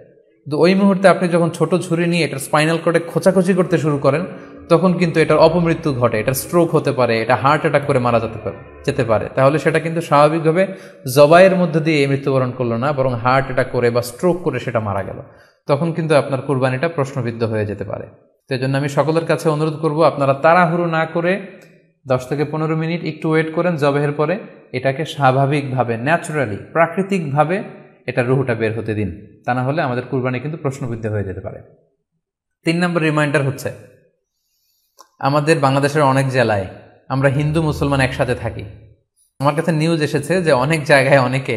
কিন্তু ওই মুহূর্তে আপনি যখন ছোট ছুরি নিয়ে এটার স্পাইনাল কর্ডে খোঁচাখুচি করতে শুরু করেন, তখন কিন্তু এটার অপমৃত্যু ঘটে, এটার স্ট্রোক হতে পারে, এটা হার্ট অ্যাটাক করে মারা যেতে পারে। তাহলে সেটা কিন্তু স্বাভাবিকভাবে জবাইয়ের মধ্যে দিয়ে মৃত্যুবরণ করলো না, বরং হার্ট অ্যাটাক করে বা স্ট্রোক করে সেটা মারা গেল। তখন কিন্তু আপনার কুরবানিটা প্রশ্নবিদ্ধ হয়ে যেতে পারে। সেই জন্য আমি সকলের কাছে অনুরোধ করব, আপনারা তাড়াহুড়ো না করে 10 থেকে 15 মিনিট একটু ওয়েট করেন জবাইয়ের পরে, এটাকে স্বাভাবিকভাবে, ন্যাচুরালি, প্রাকৃতিকভাবে এটার রুহটা বের হতে দিন। তা না হলে আমাদের কুরবানি কিন্তু প্রশ্নবিদ্ধ হয়ে যেতে পারে। 3 নম্বর রিমাইন্ডার হচ্ছে, আমাদের বাংলাদেশের অনেক জেলায় আমরা হিন্দু মুসলমান একসাথে থাকি। আমার কাছে নিউজ এসেছে যে অনেক জায়গায় অনেকে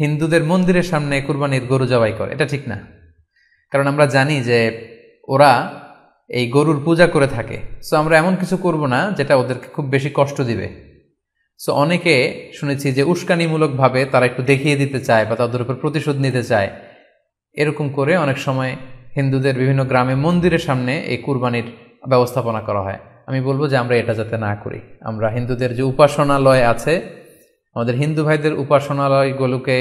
হিন্দুদের মন্দিরের সামনে কুরবানির গরু জবাই করে। এটা ঠিক না, কারণ আমরা জানি যে ওরা এই গরুর পূজা করে থাকে। সো আমরা এমন কিছু করব না যেটা ওদেরকে খুব বেশি কষ্ট দিবে। সো অনেকে শুনেছি যে উস্কানিমূলকভাবে তারা একটু দেখিয়ে দিতে চায় বা তাদের উপর প্রতিশোধ নিতে চায়, এরকম করে অনেক সময় হিন্দুদের বিভিন্ন গ্রামে মন্দিরের সামনে এই কুরবানির ব্যবস্থাপনা করা হয়। আমি বলবো যে আমরা এটা যাতে না করি। আমরা হিন্দুদের যে উপাসনালয় আছে, আমাদের হিন্দু ভাইদের উপাসনালয়গুলোকে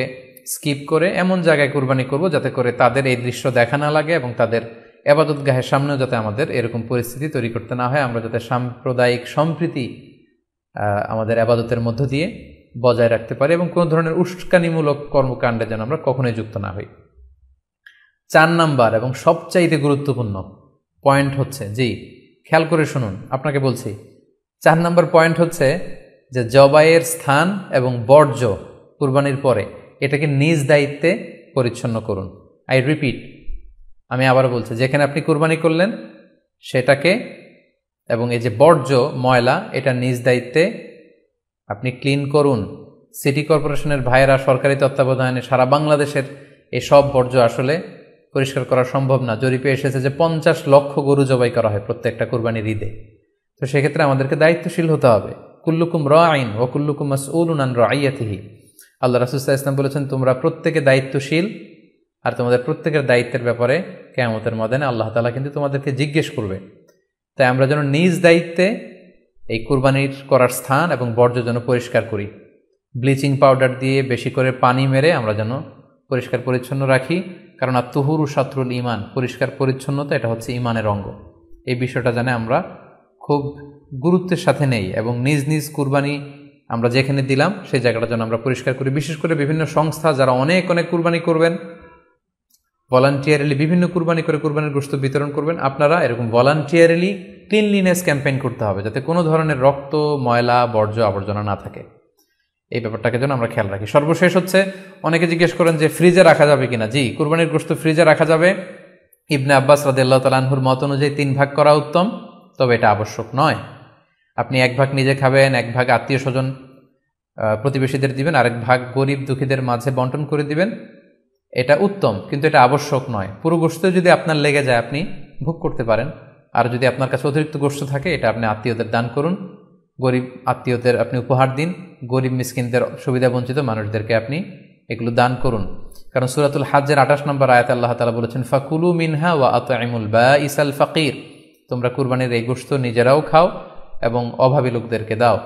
স্কিপ করে এমন জায়গায় কুরবানি করব যাতে করে তাদের এই দৃশ্য দেখা না লাগে, এবং তাদের এবাদতগাহের সামনেও যাতে আমাদের এরকম পরিস্থিতি তৈরি করতে না হয়। আমরা যাতে সাম্প্রদায়িক সম্প্রীতি আমাদের এবাদতের মধ্য দিয়ে বজায় রাখতে পারি, এবং কোনো ধরনের উস্কানিমূলক কর্মকাণ্ডে যেন আমরা কখনোই যুক্ত না হই। 4 নাম্বার এবং সবচাইতে গুরুত্বপূর্ণ পয়েন্ট হচ্ছে, জি খেয়াল করে শুনুন, আপনাকে বলছি, 4 নাম্বার পয়েন্ট হচ্ছে যে জবাইয়ের স্থান এবং বর্জ্য কুরবানির পরে এটাকে নিজ দায়িত্বে পরিচ্ছন্ন করুন। আই রিপিট, আমি আবার বলছি, যেখানে আপনি কুরবানি করলেন সেটাকে, এবং এই যে বর্জ্য ময়লা, এটা নিজ দায়িত্বে আপনি ক্লিন করুন। সিটি কর্পোরেশনের ভাইয়েরা সরকারি তত্ত্বাবধানে সারা বাংলাদেশের এই সব বর্জ্য আসলে পরিষ্কার করা সম্ভব না। জরিপে এসেছে যে 50 লক্ষ গরু জবাই করা হয় প্রত্যেকটা কুরবানির ঈদে। তো সেক্ষেত্রে আমাদেরকে দায়িত্বশীল হতে হবে। কুল্লুকুম রাঈন ওয়া কুল্লুকুম মাসউলুন আন রাইয়াতিহি। আল্লাহ রাসূল সাল্লাল্লাহু আলাইহি ওয়াসাল্লাম বলেছেন, তোমরা প্রত্যেকে দায়িত্বশীল, আর তোমাদের প্রত্যেকের দায়িত্বের ব্যাপারে কিয়ামতের ময়দানে আল্লাহ তাআলা কিন্তু তোমাদেরকে জিজ্ঞেস করবে। তাই আমরা যেন নিজ দায়িত্বে এই কুরবানির করার স্থান এবং বর্জ্য যেন পরিষ্কার করি। ব্লিচিং পাউডার দিয়ে বেশি করে পানি মেরে আমরা যেন পরিষ্কার পরিচ্ছন্ন রাখি, কারণ আত-তুহুরু শাতরুল ঈমান, পরিষ্কার পরিচ্ছন্নতা এটা হচ্ছে ঈমানের অঙ্গ। এই বিষয়টা জানে আমরা খুব গুরুত্বের সাথে নেই, এবং নিজ নিজ কুরবানি আমরা যেখানে দিলাম সেই জায়গাটা যেন আমরা পরিষ্কার করি। বিশেষ করে বিভিন্ন সংস্থা যারা অনেক অনেক কুরবানি করবেন, ভলান্টিয়ারলি বিভিন্ন কুরবানি করে কুরবানির গোশত বিতরণ করবেন, আপনারা এরকম ভলান্টিয়ারলি ক্লিনলিনেস ক্যাম্পেইন করতে হবে, যাতে কোনো ধরনের রক্ত, ময়লা, বর্জ্য, আবর্জনা না থাকে। এই ব্যাপারটাকে যেন আমরা খেয়াল রাখি। সর্বশেষ হচ্ছে, অনেকে জিজ্ঞেস করেন যে ফ্রিজে রাখা যাবে কিনা। জি, কুরবানির গোশত ফ্রিজে রাখা যাবে। ইবনে আব্বাস রাদিয়াল্লাহু তাআলা আনহুর মত অনুযায়ী 3 ভাগ করা উত্তম, তবে এটা আবশ্যক নয়। আপনি 1 ভাগ নিজে খাবেন, 1 ভাগ আত্মীয় স্বজন প্রতিবেশীদের দিবেন, আরেক ভাগ গরিব দুঃখীদের মাঝে বন্টন করে দিবেন, এটা উত্তম, কিন্তু এটা আবশ্যক নয়। পুরো গোশত যদি আপনার লেগে যায় আপনি ভোগ করতে পারেন, আর যদি আপনার কাছে অতিরিক্ত গোশত থাকে এটা আপনি আত্মীয়দের দান করুন, গরিব আত্মীয়দের আপনি উপহার দিন, গরিব মিসকিনদের, সুবিধা বঞ্চিত মানুষদেরকে আপনি এগুলো দান করুন। কারণ সূরাতুল হাজ্জের 28 নম্বর আয়াতে আল্লাহ তাআলা বলেছেন, ফাকুলু মিনহা ওয়া আত'ইমুল বাঈসাল ফাকির, তোমরা কুরবানির এই গোশত নিজেরাও খাও এবং অভাবী লোকদেরকে দাও।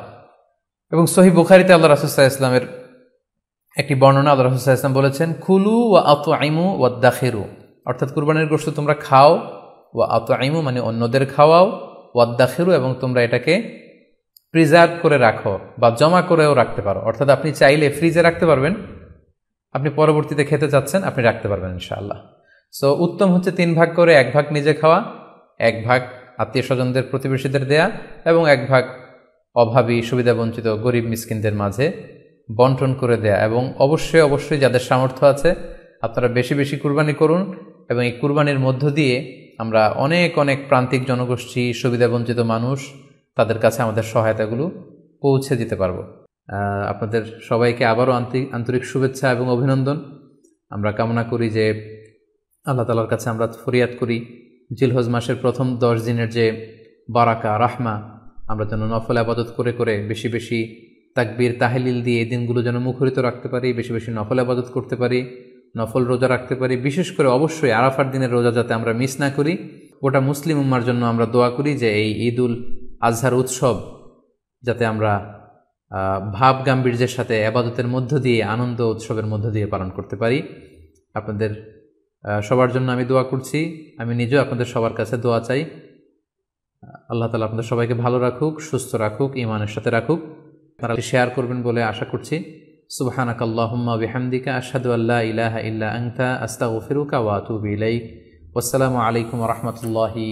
এবং সহিহ বুখারীতে আল্লাহ রাসূল সাল্লাল্লাহু আলাইহি ওয়াসাল্লামের একটি বর্ণনা, আল্লাহ রাসূল সাল্লাল্লাহু আলাইহি ওয়াসাল্লাম বলেছেন, কুলু ওয়া আত'ইমু ওয়াদ্দাখিরু, অর্থাৎ কুরবানির গোশত তোমরা খাও, ওয়া আত'ইমু মানে অন্যদের খাওয়াও, ওয়াদ্দাখিরু এবং তোমরা এটাকে প্রিজার্ভ করে রাখো বা জমা করেও রাখতে পারো। অর্থাৎ আপনি চাইলে ফ্রিজে রাখতে পারবেন, আপনি পরবর্তীতে খেতে চাচ্ছেন আপনি রাখতে পারবেন ইনশাআল্লাহ। সো উত্তম হচ্ছে 3 ভাগ করে 1 ভাগ নিজে খাওয়া, 1 ভাগ আত্মীয় স্বজনদের, প্রতিবেশীদের দেয়া, এবং 1 ভাগ অভাবী, সুবিধা বঞ্চিত, গরিব মিসকিনদের মাঝে বন্টন করে দেয়া। এবং অবশ্যই অবশ্যই যাদের সামর্থ্য আছে আপনারা বেশি বেশি কুরবানি করুন, এবং এই কুরবানির মধ্য দিয়ে আমরা অনেক অনেক প্রান্তিক জনগোষ্ঠী, সুবিধা বঞ্চিত মানুষ, তাদের কাছে আমাদের সহায়তাগুলো পৌঁছে দিতে পারবো। আপনাদের সবাইকে আবারও আন্তরিক শুভেচ্ছা এবং অভিনন্দন। আমরা কামনা করি যে আল্লাহ তাআলার কাছে আমরা ফরিয়াদ করি জিলহজ মাসের প্রথম 10 দিনের যে বারাকা, রাহমা, আমরা যেন নফল ইবাদত করে করে বেশি বেশি তাকবীর, তাহলিল দিয়ে এই দিনগুলো যেন মুখরিত রাখতে পারি, বেশি বেশি নফল ইবাদত করতে পারি, নফল রোজা রাখতে পারি। বিশেষ করে অবশ্যই আরাফার দিনের রোজা যাতে আমরা মিস না করি। গোটা মুসলিম উম্মার জন্য আমরা দোয়া করি যে এই ঈদুল আজহার উৎসব যাতে আমরা ভাব গাম্ভীর্যের সাথে ইবাদতের মধ্য দিয়ে, আনন্দ উৎসবের মধ্য দিয়ে পালন করতে পারি। আপনাদের সবার জন্য আমি দোয়া করছি, আমি নিজেও আপনাদের সবার কাছে দোয়া চাই। আল্লাহ তাআলা আপনাদের সবাইকে ভালো রাখুক, সুস্থ রাখুক, ঈমানের সাথে রাখুক। আপনারা শেয়ার করবেন বলে আশা করছি। সুবহানাকাল্লাহুম্মা ওয়া বিহামদিকা আশহাদু আল্লা ইলাহা ইল্লা আনতা আস্তাগফিরুকা ওয়া আতুবু ইলাইক। ওয়াসসালামু আলাইকুম ওয়া রাহমাতুল্লাহি।